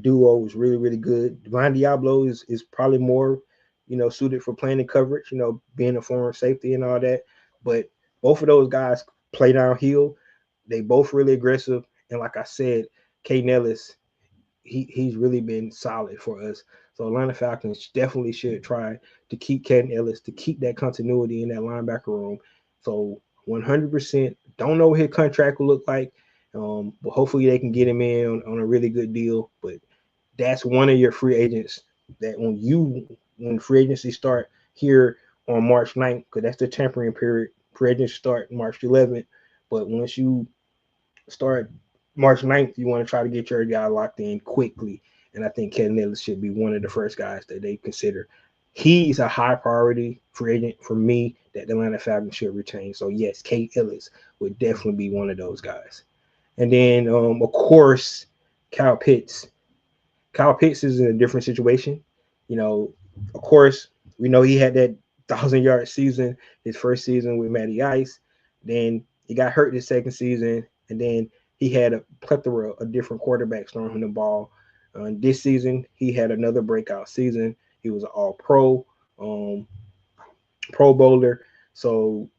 duo is really good. Divine Diablo is probably more, suited for playing in coverage, being a former safety and all that. But both of those guys play downhill. They both really aggressive. And like I said, Caden Ellis, he's really been solid for us. So Atlanta Falcons definitely should try to keep Caden Ellis, to keep that continuity in that linebacker room. So 100%. Don't know what his contract will look like, but hopefully they can get him in on a really good deal. But that's one of your free agents that when free agency start here on March 9th, because that's the tampering period. Free agency start March 11th. But once you start March 9th, you want to try to get your guy locked in quickly. And I think Kevin Ellis should be one of the first guys that they consider. He's a high priority free agent for me that the Atlanta Falcons should retain. So yes, Kate Ellis would definitely be one of those guys. And then of course, Kyle Pitts. Kyle Pitts is in a different situation. You know, of course, we know he had that 1,000-yard season his first season with Matty Ice. Then he got hurt his second season, and then he had a plethora of different quarterbacks throwing him the ball. This season, he had another breakout season. He was an All-Pro, Pro Bowler. So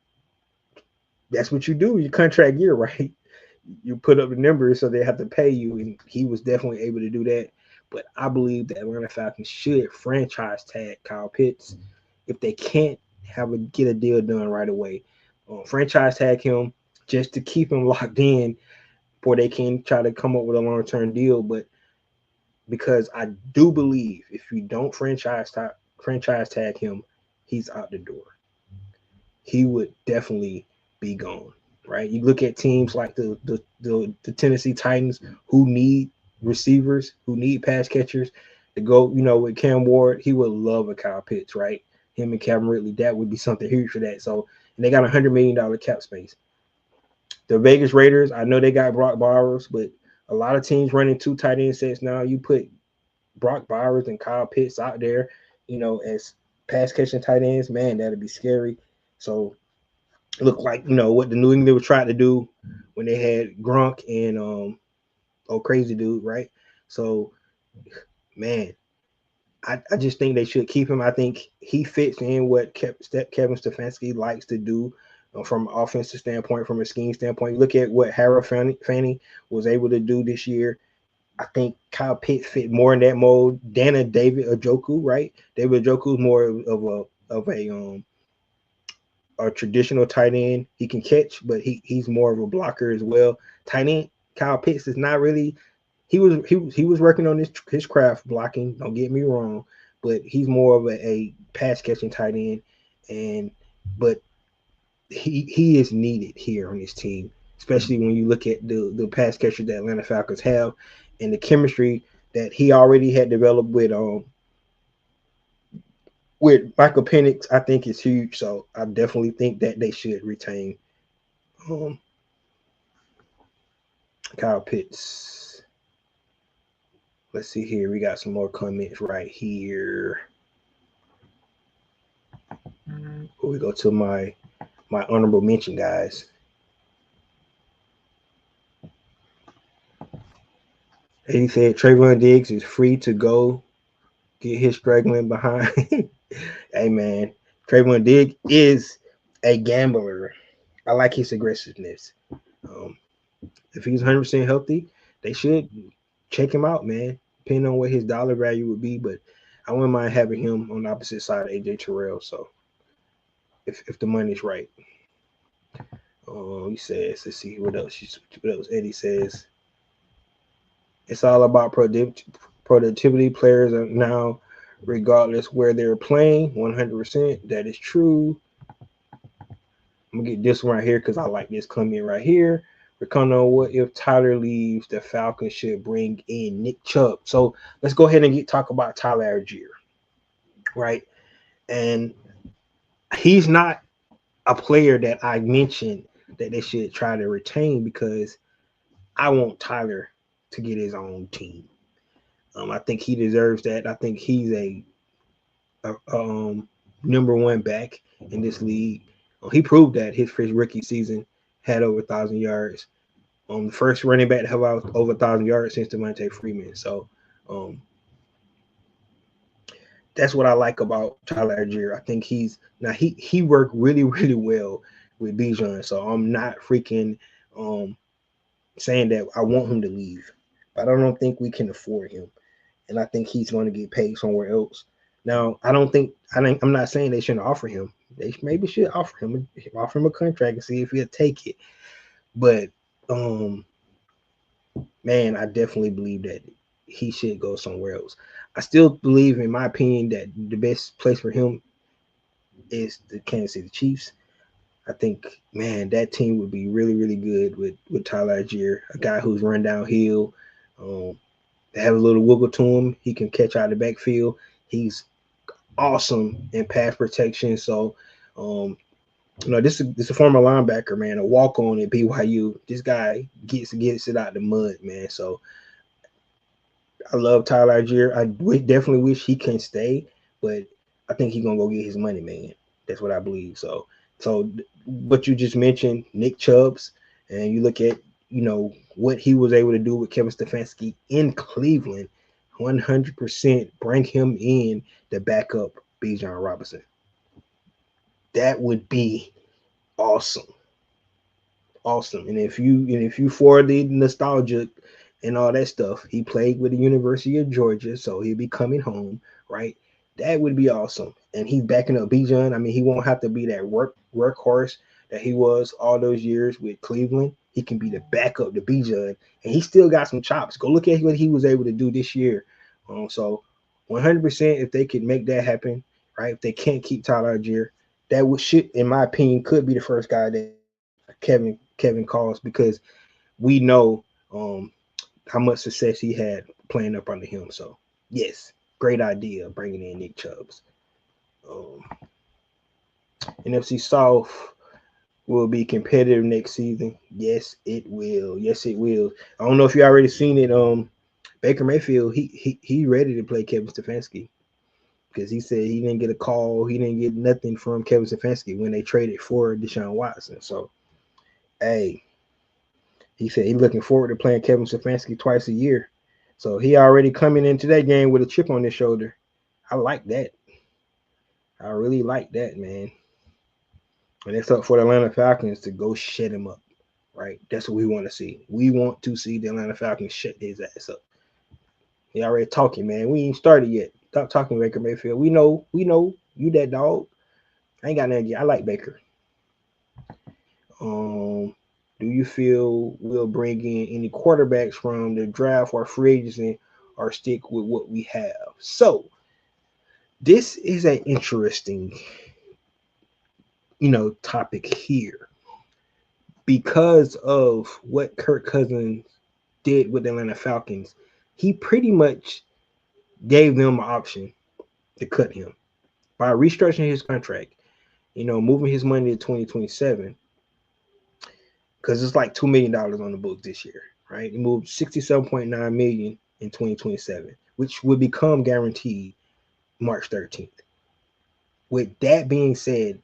that's what you do your contract year, right? You put up the numbers so they have to pay you, and he was definitely able to do that. But I believe that Atlanta Falcons should franchise tag Kyle Pitts if they can't get a deal done right away. Franchise tag him just to keep him locked in, before they can try to come up with a long-term deal. But because I do believe if you don't franchise tag him, he's out the door. He would definitely be gone. Right? You look at teams like the Tennessee Titans who need receivers, who need pass catchers to go, with Cam Ward. He would love a Kyle Pitts, right? Him and Calvin Ridley, that would be something huge for that. So, and they got $100 million cap space. The Vegas Raiders, I know they got Brock Bowers, but a lot of teams running 2 tight end sets now. You put Brock Bowers and Kyle Pitts out there, as pass catching tight ends, man, that'd be scary. So, look like what the New England was trying to do when they had Gronk and crazy dude, right? So, man, I just think they should keep him. I think he fits in what Kevin Stefanski likes to do from an offensive standpoint, from a scheme standpoint. Look at what Harold Fanny was able to do this year. I think Kyle Pitts fit more in that mode. David Njoku, right? David Njoku is more of a traditional tight end. He can catch, but he's more of a blocker as well. Tight end Kyle Pitts is not really. He was working on his craft blocking. Don't get me wrong, but he's more of a pass catching tight end, but he is needed here on this team, especially when you look at the pass catchers that Atlanta Falcons have and the chemistry that he already had developed with Michael Penix. I think is huge. So I definitely think that they should retain Kyle Pitts. Let's see here. We got some more comments right here. We go to my honorable mention, guys. He said Trayvon Diggs is free to go get his struggling behind. Hey, man. Trayvon Diggs is a gambler. I like his aggressiveness. If he's 100% healthy, they should check him out, man, depending on what his dollar value would be. But I wouldn't mind having him on the opposite side of AJ Terrell. So if the money's right. He says, let's see what else. Eddie says, it's all about productivity. Players are now, regardless where they're playing, 100%. That is true. I'm going to get this one right here because I like this comment right here. Ricardo, what if Tyler leaves? The Falcons should bring in Nick Chubb. So let's go ahead and talk about Tyler Algier, right? And he's not a player that I mentioned that they should try to retain because I want Tyler to get his own team. I think he deserves that. I think he's a number one back in this league. He proved that his first rookie season had over 1,000 yards. The first running back to have over 1,000 yards since Devontae Freeman. So that's what I like about Tyler Algier. I think he worked really, really well with Bijan. So I'm not freaking saying that I want him to leave. But I don't think we can afford him. And I think he's going to get paid somewhere else. Now, I'm not saying they shouldn't offer him. They maybe should offer him a contract and see if he'll take it. But man, I definitely believe that he should go somewhere else. I still believe, in my opinion, that the best place for him is the Kansas City Chiefs. I think, man, that team would be really, really good with Tyler Algier, a guy who's run downhill. They have a little wiggle to him. He can catch out of the backfield. He's awesome in pass protection. So, this is a former linebacker, man, a walk on at BYU. This guy gets it out the mud, man. So I love Tyler Algier. Definitely wish he can stay, but I think he's gonna go get his money, man. That's what I believe. So what you just mentioned, Nick Chubbs, and you look at what he was able to do with Kevin Stefanski in Cleveland, 100% bring him in the backup Bijan Robinson. That would be awesome. Awesome. And if you for the nostalgia and all that stuff, he played with the University of Georgia, so he'll be coming home, right? That would be awesome. And he's backing up Bijan. I mean, he won't have to be that workhorse that he was all those years with Cleveland. He can be the backup to Bijan, and he still got some chops. Go look at what he was able to do this year. So 100%, if they could make that happen, right? If they can't keep Tyler Algier, that should, in my opinion, could be the first guy that Kevin calls, because we know how much success he had playing up under him. So yes, great idea bringing in Nick Chubbs. NFC South will be competitive next season. Yes, it will. Yes, it will. I don't know if you already seen it. Baker Mayfield, he ready to play Kevin Stefanski, because he said he didn't get a call, he didn't get nothing from Kevin Stefanski when they traded for Deshaun Watson. So, hey, he said he's looking forward to playing Kevin Stefanski twice a year. So he already coming into that game with a chip on his shoulder. I like that. I really like that, man. And it's up for the Atlanta Falcons to go shut him up, right? That's what we want to see. We want to see the Atlanta Falcons shut his ass up. He already talking, man. We ain't started yet. Stop talking, Baker Mayfield. We know you that dog. I ain't got nothing yet. I like Baker. Do you feel we'll bring in any quarterbacks from the draft or free agency, or stick with what we have? So this is an interesting, topic here, because of what Kirk Cousins did with the Atlanta Falcons. He pretty much gave them an option to cut him by restructuring his contract, moving his money to 2027, because it's like $2 million on the books this year, right? He moved $67.9 million in 2027, which would become guaranteed March 13th. With that being said,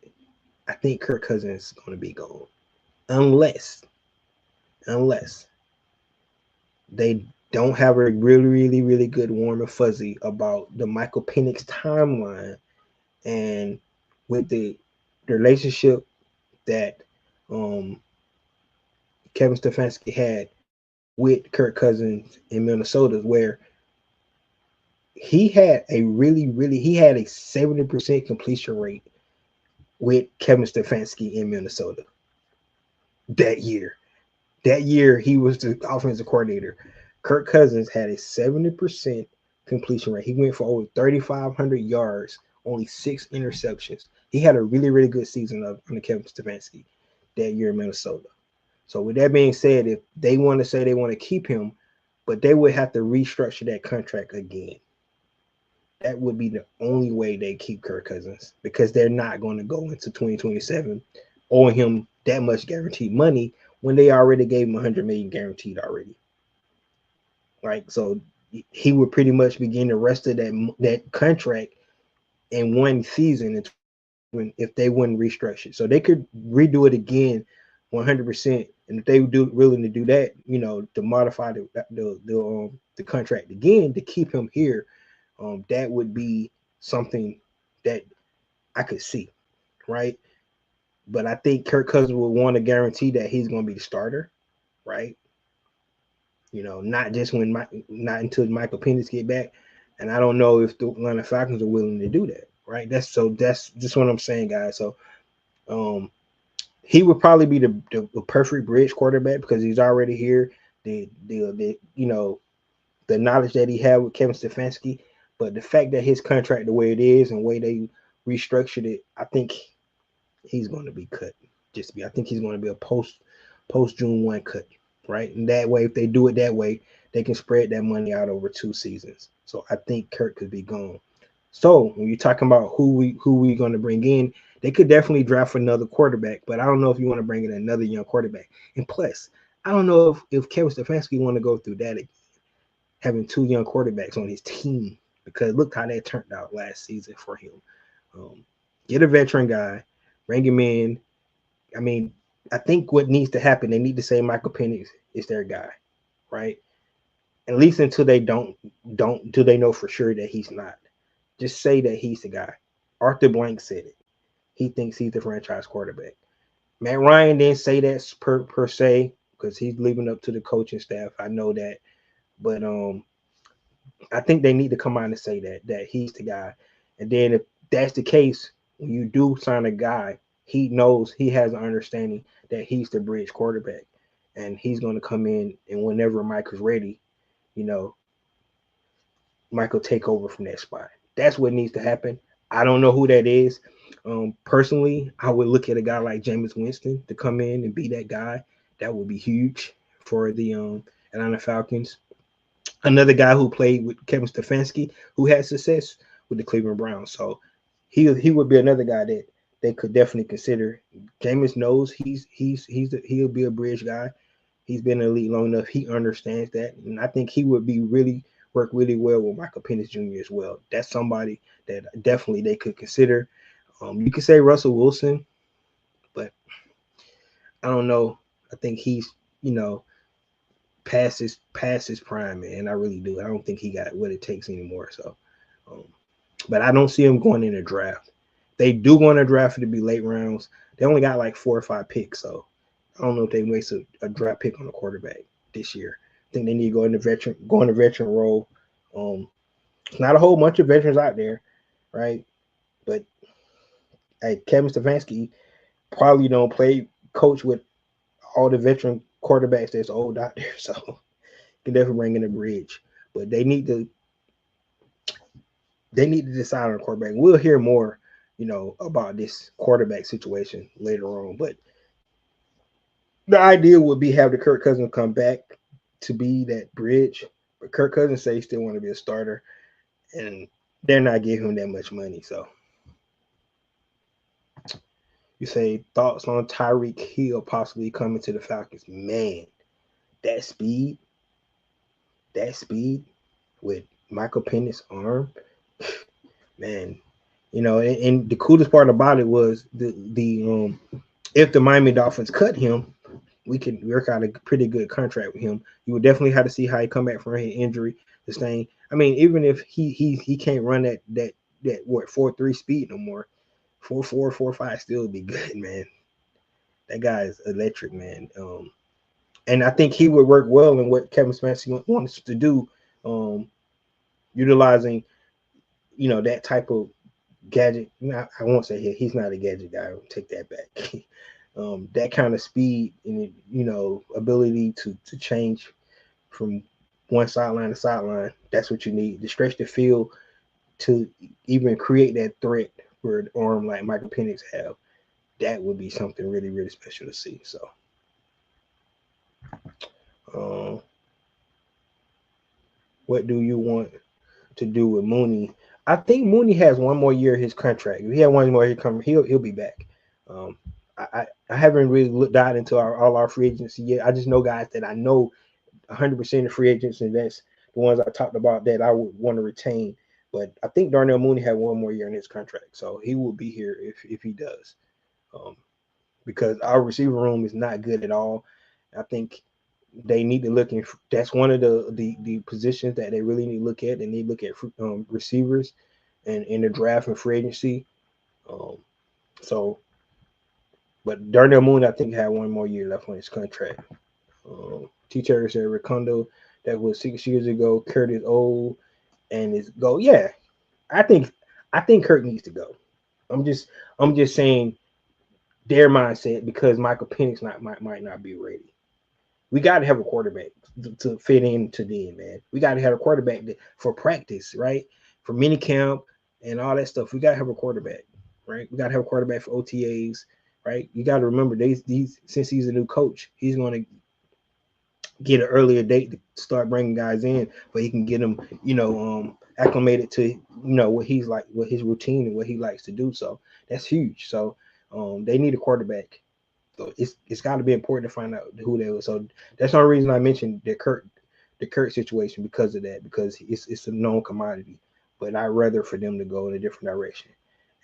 I think Kirk Cousins is going to be gone, unless they don't have a really, really, really good warm and fuzzy about the Michael Penix timeline, and with the relationship that Kevin Stefanski had with Kirk Cousins in Minnesota, where he had a 70% completion rate with Kevin Stefanski in Minnesota that year. That year he was the offensive coordinator. Kirk Cousins had a 70% completion rate. He went for over 3,500 yards, only 6 interceptions. He had a really, really good season under Kevin Stefanski that year in Minnesota. So with that being said, if they want to say they want to keep him, but they would have to restructure that contract again. That would be the only way they keep Kirk Cousins, because they're not going to go into 2027 owing him that much guaranteed money when they already gave him $100 million guaranteed already. Right? So he would pretty much begin the rest of that contract in one season if they wouldn't restructure. So they could redo it again 100%. And if they would willing to do that, to modify the contract again to keep him here, that would be something that I could see, right? But I think Kirk Cousins will want to guarantee that he's going to be the starter, right? Not just not until Michael Penix get back. And I don't know if the Atlanta Falcons are willing to do that, right? That's just what I'm saying, guys. So, he would probably be the perfect bridge quarterback, because he's already here. the knowledge that he had with Kevin Stefanski, but the fact that his contract the way it is and the way they restructured it, I think he's going to be cut. I think he's going to be a post June 1 cut, right? And that way, if they do it that way, they can spread that money out over 2 seasons. So I think Kirk could be gone. So when you're talking about who we going to bring in, they could definitely draft another quarterback, but I don't know if you want to bring in another young quarterback. And plus, I don't know if Kevin Stefanski want to go through that again, having 2 young quarterbacks on his team, because look how that turned out last season for him. Get a veteran guy, bring him in. I mean, I think what needs to happen, they need to say Michael Penix is their guy, right? At least until they don't do they know for sure that he's not. Just say that he's the guy. Arthur Blank said it. He thinks he's the franchise quarterback. Matt Ryan didn't say that per se because he's leaving up to the coaching staff. I know that, but I think they need to come out and say that he's the guy. And then if that's the case, when you do sign a guy, he knows, he has an understanding that he's the bridge quarterback, and he's going to come in, and whenever Mike is ready, Mike will take over from that spot. That's what needs to happen. I don't know who that is. Personally, I would look at a guy like Jameis Winston to come in and be that guy. That would be huge for the Atlanta Falcons. Another guy who played with Kevin Stefanski, who had success with the Cleveland Browns. So he would be another guy that they could definitely consider. Jameis knows he'll be a bridge guy. He's been in the league long enough. He understands that, and I think he would be work really well with Michael Penix Jr. as well. That's somebody that definitely they could consider. You could say Russell Wilson, but I don't know. I think he's past his prime, man. I really do. I don't think he got what it takes anymore. So, but I don't see him going in a draft. They do want to draft it to be late rounds. They only got like 4 or 5 picks, so I don't know if they waste a draft pick on a quarterback this year. I think they need to go in the veteran role. It's not a whole bunch of veterans out there, right? But hey, Kevin Stefanski probably don't coach with all the veteran quarterbacks that's old out there, so can definitely bring in a bridge. But they need to decide on a quarterback. We'll hear more, about this quarterback situation later on. But the idea would be have the Kirk Cousins come back to be that bridge. But Kirk Cousins say he still want to be a starter, and they're not giving him that much money. So you say thoughts on Tyreek Hill possibly coming to the Falcons? Man, that speed with Michael Penix's arm, man. And the coolest part about it was the if the Miami Dolphins cut him, we could work out a pretty good contract with him. You would definitely have to see how he come back from his injury, this thing. I mean, even if he can't run that 4.3 speed no more, 4.4, 4.5 still would be good, man. That guy is electric, man. And I think he would work well in what Kevin Stefanski wants to do, utilizing, that type of gadget. I won't say he's not a gadget guy. I'll take that back. That kind of speed and ability to change from one sideline to sideline. That's what you need to stretch the field to even create that threat for an arm like Michael Penix have. That would be something really, really special to see. So, what do you want to do with Mooney? I think Mooney has one more year of his contract. If he had one more year coming, he'll be back. I haven't really dived into all our free agency yet. I just know guys that I know 100% of free agents, and that's the ones I talked about that I would want to retain. But I think Darnell Mooney had one more year in his contract, so he will be here if he does. Because our receiver room is not good at all. I think they need to look in. That's one of the positions that they really need to look at. They need to look at receivers and in the draft and free agency. But Darnell Mooney, I think, had one more year left on his contract. T. Terry said Recondo, that was 6 years ago. Kurt is old and is go. Yeah, I think Kurt needs to go. I'm just saying their mindset because Michael Penix might not be ready. We got to have a quarterback to fit into them, man. We got to have a quarterback for practice, right? For mini camp and all that stuff. We got to have a quarterback, right? We got to have a quarterback for OTAs, right? You got to remember these since he's a new coach, he's going to get an earlier date to start bringing guys in, but he can get them, acclimated to what he's like, what his routine and what he likes to do. So that's huge. So they need a quarterback. So it's got to be important to find out who they were. So that's the only reason I mentioned the Kurt situation because of that, because it's a known commodity. But I'd rather for them to go in a different direction.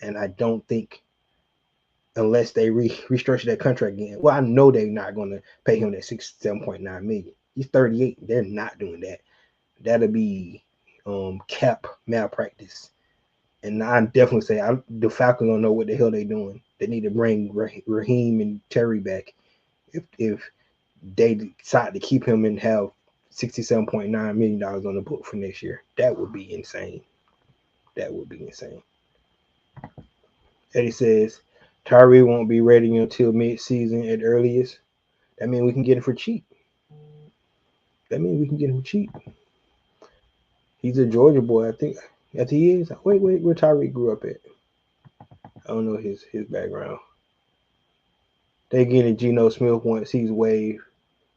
And I don't think unless they restructure that contract again. Well, I know they're not going to pay him that 67.9 million. He's 38. They're not doing that. That'll be cap malpractice. And I definitely say the Falcons don't know what the hell they're doing. They need to bring Raheem and Terry back if they decide to keep him and have $67.9 million on the book for next year. That would be insane. That would be insane. Eddie says Tyree won't be ready until mid-season at earliest. That means we can get him for cheap. He's a Georgia boy, I think. Yes, he is. Wait, where Tyree grew up at? I don't know his background. They getting Geno Smith once he's waived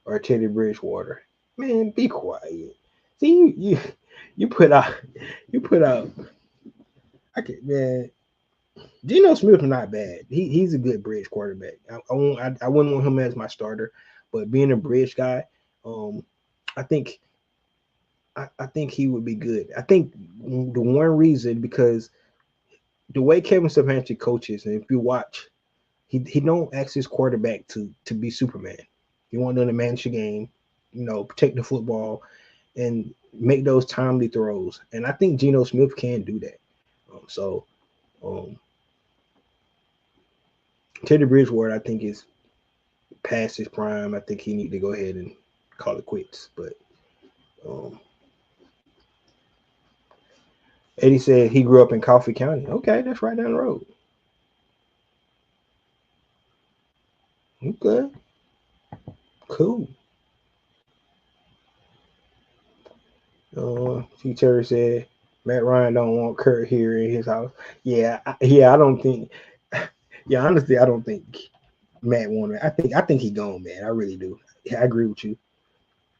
or Teddy Bridgewater. Man, be quiet. See you put out. I can man. Geno Smith is not bad. He's a good bridge quarterback. I wouldn't want him as my starter, but being a bridge guy, I think he would be good. I think the one reason because the way Kevin Stefanski coaches, and if you watch, he don't ask his quarterback to be Superman. He wants them to manage the game, protect the football, and make those timely throws. And I think Geno Smith can do that. Teddy Bridgewater, I think, is past his prime. I think he need to go ahead and call it quits. But Eddie said he grew up in Coffee County. Okay, that's right down the road. Okay, cool. See, Terry said Matt Ryan don't want Kurt here in his house. Yeah, I don't think. Yeah, honestly, I don't think Matt wanted. I think he gone, man. I really do. Yeah, I agree with you.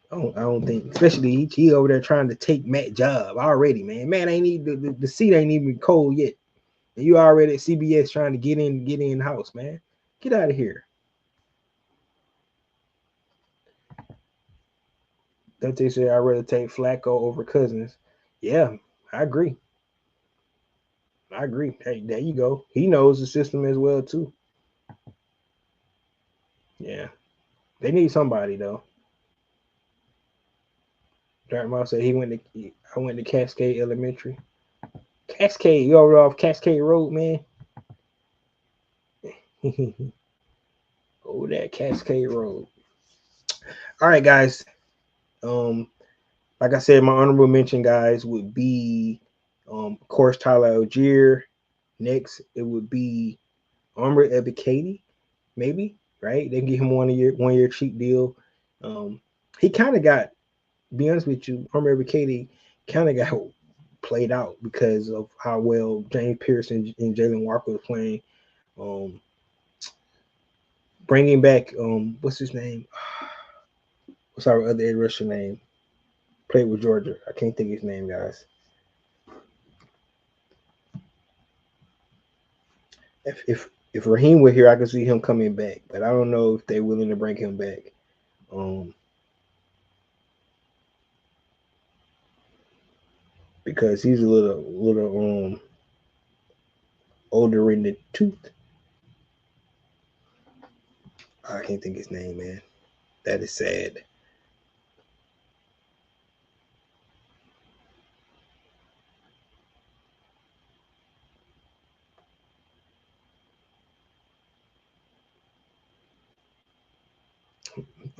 I don't think, especially he over there trying to take Matt job already, man. Man ain't even the seat ain't even cold yet. And you already at CBS trying to get in house, man. Get out of here. Dante said I'd rather take Flacco over Cousins. Yeah, I agree. Hey, there you go. He knows the system as well too. Yeah, they need somebody though. Dartmouth said I went to Cascade Elementary. Cascade, you over off Cascade Road, man. Oh, that Cascade Road. All right, guys. Like I said, my honorable mention, guys, would be, of course, Tyler Algier. Next, it would be Armor Ebiketie, maybe, right? They give him 1 year cheap deal. He kind of got, be honest with you, Armor Ebiketie kind of got played out because of how well James Pearson and Jalen Walker was playing. Bringing back, what's his name? What's our other edge rusher name? Played with Georgia. I can't think of his name, guys. If Raheem were here, I could see him coming back, but I don't know if they're willing to bring him back. Because he's a little older in the tooth. I can't think his name, man. That is sad.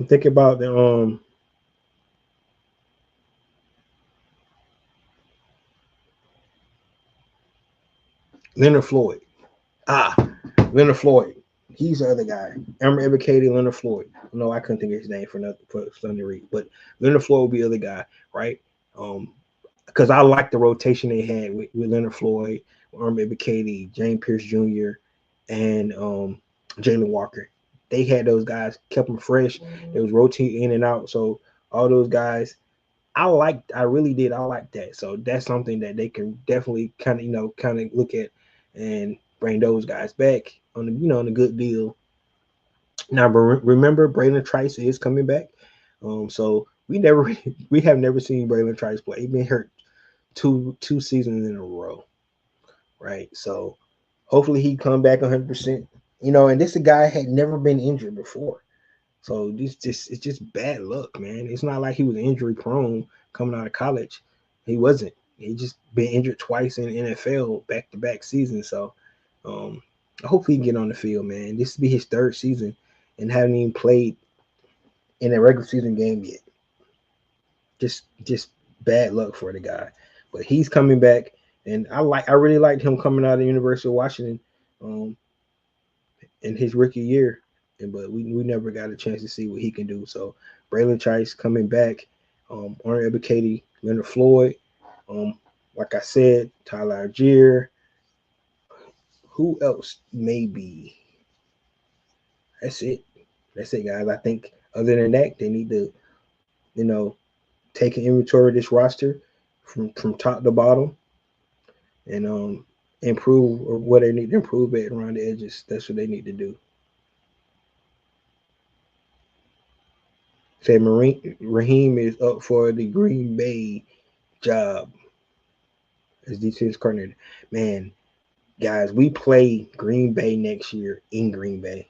Think about the Leonard Floyd. Leonard Floyd. He's the other guy. Amber Ebiketie, Leonard Floyd. No, I couldn't think of his name for nothing for something to read. But Leonard Floyd will be the other guy, right? Because I like the rotation they had with Leonard Floyd, Amber Ebiketie, James Pierce Jr., and Jalen Walker. They had those guys, kept them fresh. They was rotating in and out. So all those guys, I really did. I like that. So that's something that they can definitely kind of look at and bring those guys back on a good deal. Now, remember, Braylon Trice is coming back. So we have never seen Braylon Trice play. He's been hurt two seasons in a row, right? So hopefully he come back 100%. And this guy had never been injured before. So it's just bad luck, man. It's not like he was injury prone coming out of college. He wasn't. He just been injured twice in NFL back to back seasons. So I hope he can get on the field, man. This will be his third season and haven't even played in a regular season game yet. Just bad luck for the guy. But he's coming back, and I really liked him coming out of the University of Washington in his rookie year. But we never got a chance to see what he can do. So Braylon Trice coming back, Amber Ebiketie, Leonard Floyd, like I said, Tyler Algier. Who else? Maybe that's it. That's it, guys. I think other than that, they need to, take an inventory of this roster from top to bottom and improve or what they need to improve at around the edges. That's what they need to do. Say Raheem is up for the Green Bay job as defense coordinator. Man, guys, we play Green Bay next year in Green Bay.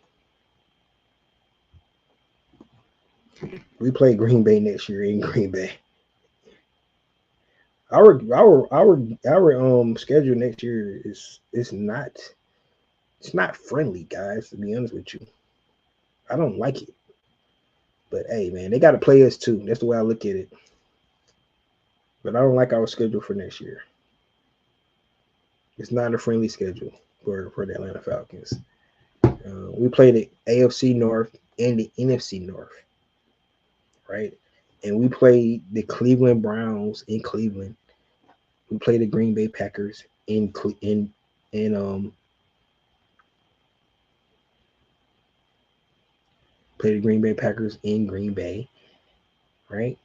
We play Green Bay next year in Green Bay. Our schedule next year is not friendly, guys. To be honest with you, I don't like it. But hey, man, they got to play us too. That's the way I look at it. But I don't like our schedule for next year. It's not a friendly schedule for the Atlanta Falcons. We play the AFC North and the NFC North, right? And we play the Cleveland Browns in Cleveland. We play the Green Bay Packers play the Green Bay Packers in Green Bay, right?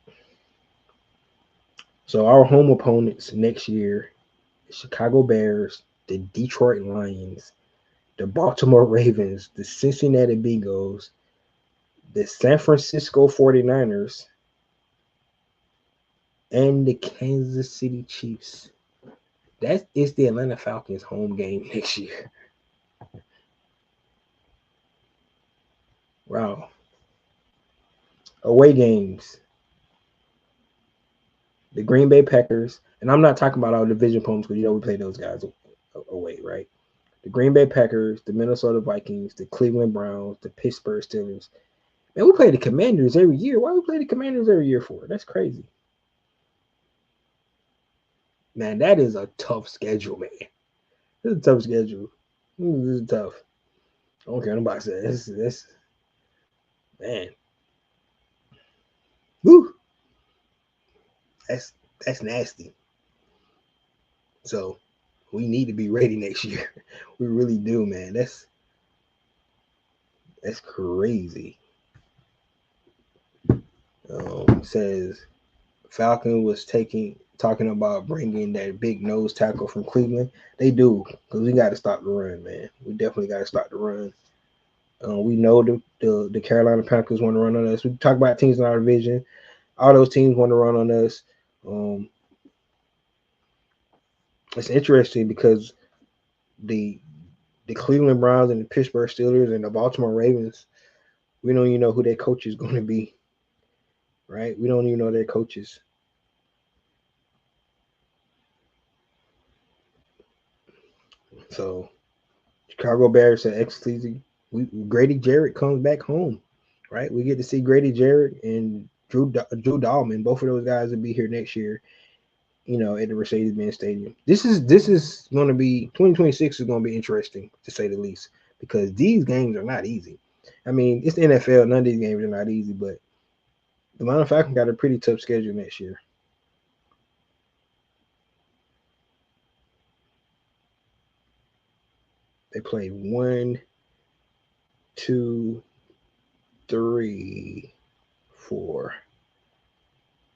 So our home opponents next year, the Chicago Bears, the Detroit Lions, the Baltimore Ravens, the Cincinnati Bengals, the San Francisco 49ers, and the Kansas City Chiefs. That is the Atlanta Falcons home game next year. Wow. Away games. The Green Bay Packers, and I'm not talking about our division opponents because we play those guys away, right? The Green Bay Packers, the Minnesota Vikings, the Cleveland Browns, the Pittsburgh Steelers. Man, we play the Commanders every year. Why we play the Commanders every year for? That's crazy. Man, that is a tough schedule, man. This is a tough schedule. This is tough. I don't care nobody says this. Man. Woo. That's nasty. So we need to be ready next year. We really do, man. That's crazy. Says Falcon was talking about bringing that big nose tackle from Cleveland. They do, because we got to stop the run, man. We definitely got to stop the run. We know the Carolina Panthers want to run on us. We talk about teams in our division. All those teams want to run on us. It's interesting because the Cleveland Browns and the Pittsburgh Steelers and the Baltimore Ravens, we don't even know who their coach is going to be, right? We don't even know their coaches. So Chicago Bears are ex-Cleveland. Grady Jarrett comes back home, right? We get to see Grady Jarrett and Drew Dahlman. Both of those guys will be here next year, at the Mercedes-Benz Stadium. This is going to be 2026 is going to be interesting, to say the least, because these games are not easy. I mean, it's the NFL. None of these games are not easy, but the Atlanta Falcons got a pretty tough schedule next year. They play 1, 2, 3, 4,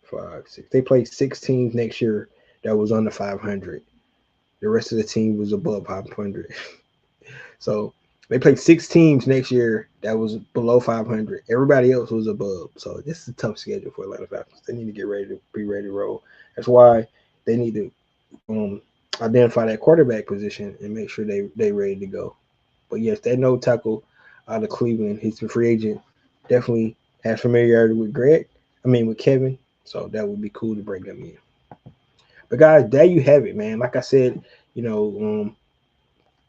5, 6. They play 6 teams next year that was under 500. The rest of the team was above 500. So they played 6 teams next year that was below 500. Everybody else was above. So this is a tough schedule for Atlanta Falcons. They need to get ready to be ready to roll. That's why they need to identify that quarterback position and make sure they ready to go. But yes, that no tackle out of Cleveland, he's a free agent. Definitely has familiarity with with Kevin. So that would be cool to bring them in. But guys, there you have it, man. Like I said, you know,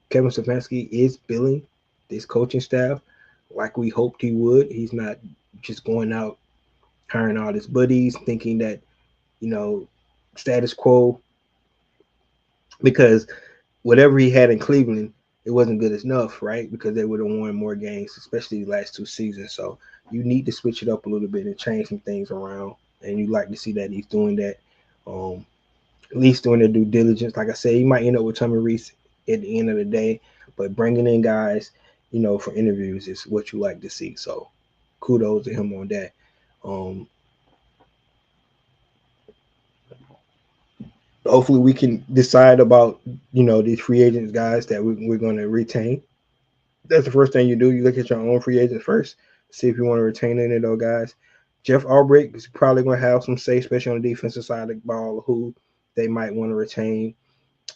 Kevin Stefanski is billing this coaching staff like we hoped he would. He's not just going out hiring all his buddies, thinking that you know status quo, because whatever he had in Cleveland, it wasn't good enough, right? Because they would have won more games, especially the last 2 seasons. So you need to switch it up a little bit and change some things around. And you like to see that he's doing that. Um, at least doing their due diligence. Like I said, you might end up with Tommy Reese at the end of the day, but bringing in guys, for interviews is what you like to see. So kudos to him on that. Um, Hopefully we can decide about, these free agents guys that we're going to retain. That's the first thing you do. You look at your own free agents first, see if you want to retain any of those guys. Jeff Albrecht is probably going to have some say, especially on the defensive side of the ball, who they might want to retain.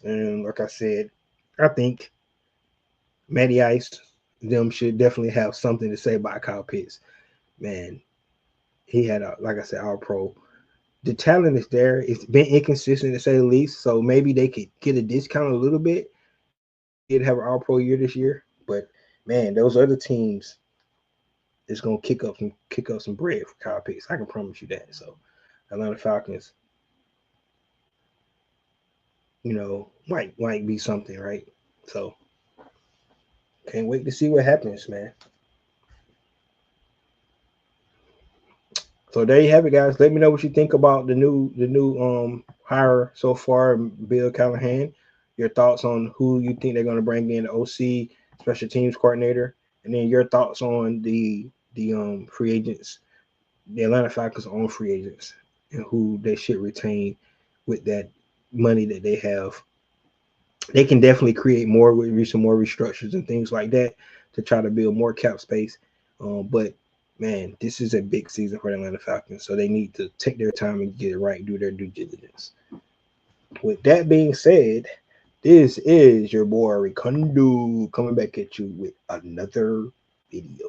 And like I said, I think Matty Ice, them should definitely have something to say about Kyle Pitts. Man, he had like I said, all pro. The talent is there. It's been inconsistent to say the least. So maybe they could get a discount a little bit. He did have an all pro year this year, but man, those other teams is gonna kick up some bread for Kyle Pitts. I can promise you that. So Atlanta Falcons, might be something, right? So can't wait to see what happens, man. So there you have it, guys. Let me know what you think about the new hire so far, Bill Callahan. Your thoughts on who you think they're going to bring in, the OC, special teams coordinator, and then your thoughts on the free agents, the Atlanta Falcons' own free agents, and who they should retain with that money that they have. They can definitely create more with some more restructures and things like that to try to build more cap space. But man, this is a big season for the Atlanta Falcons, so they need to take their time and get it right, do their due diligence. With that being said, this is your boy Ricondo coming back at you with another video.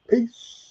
Peace.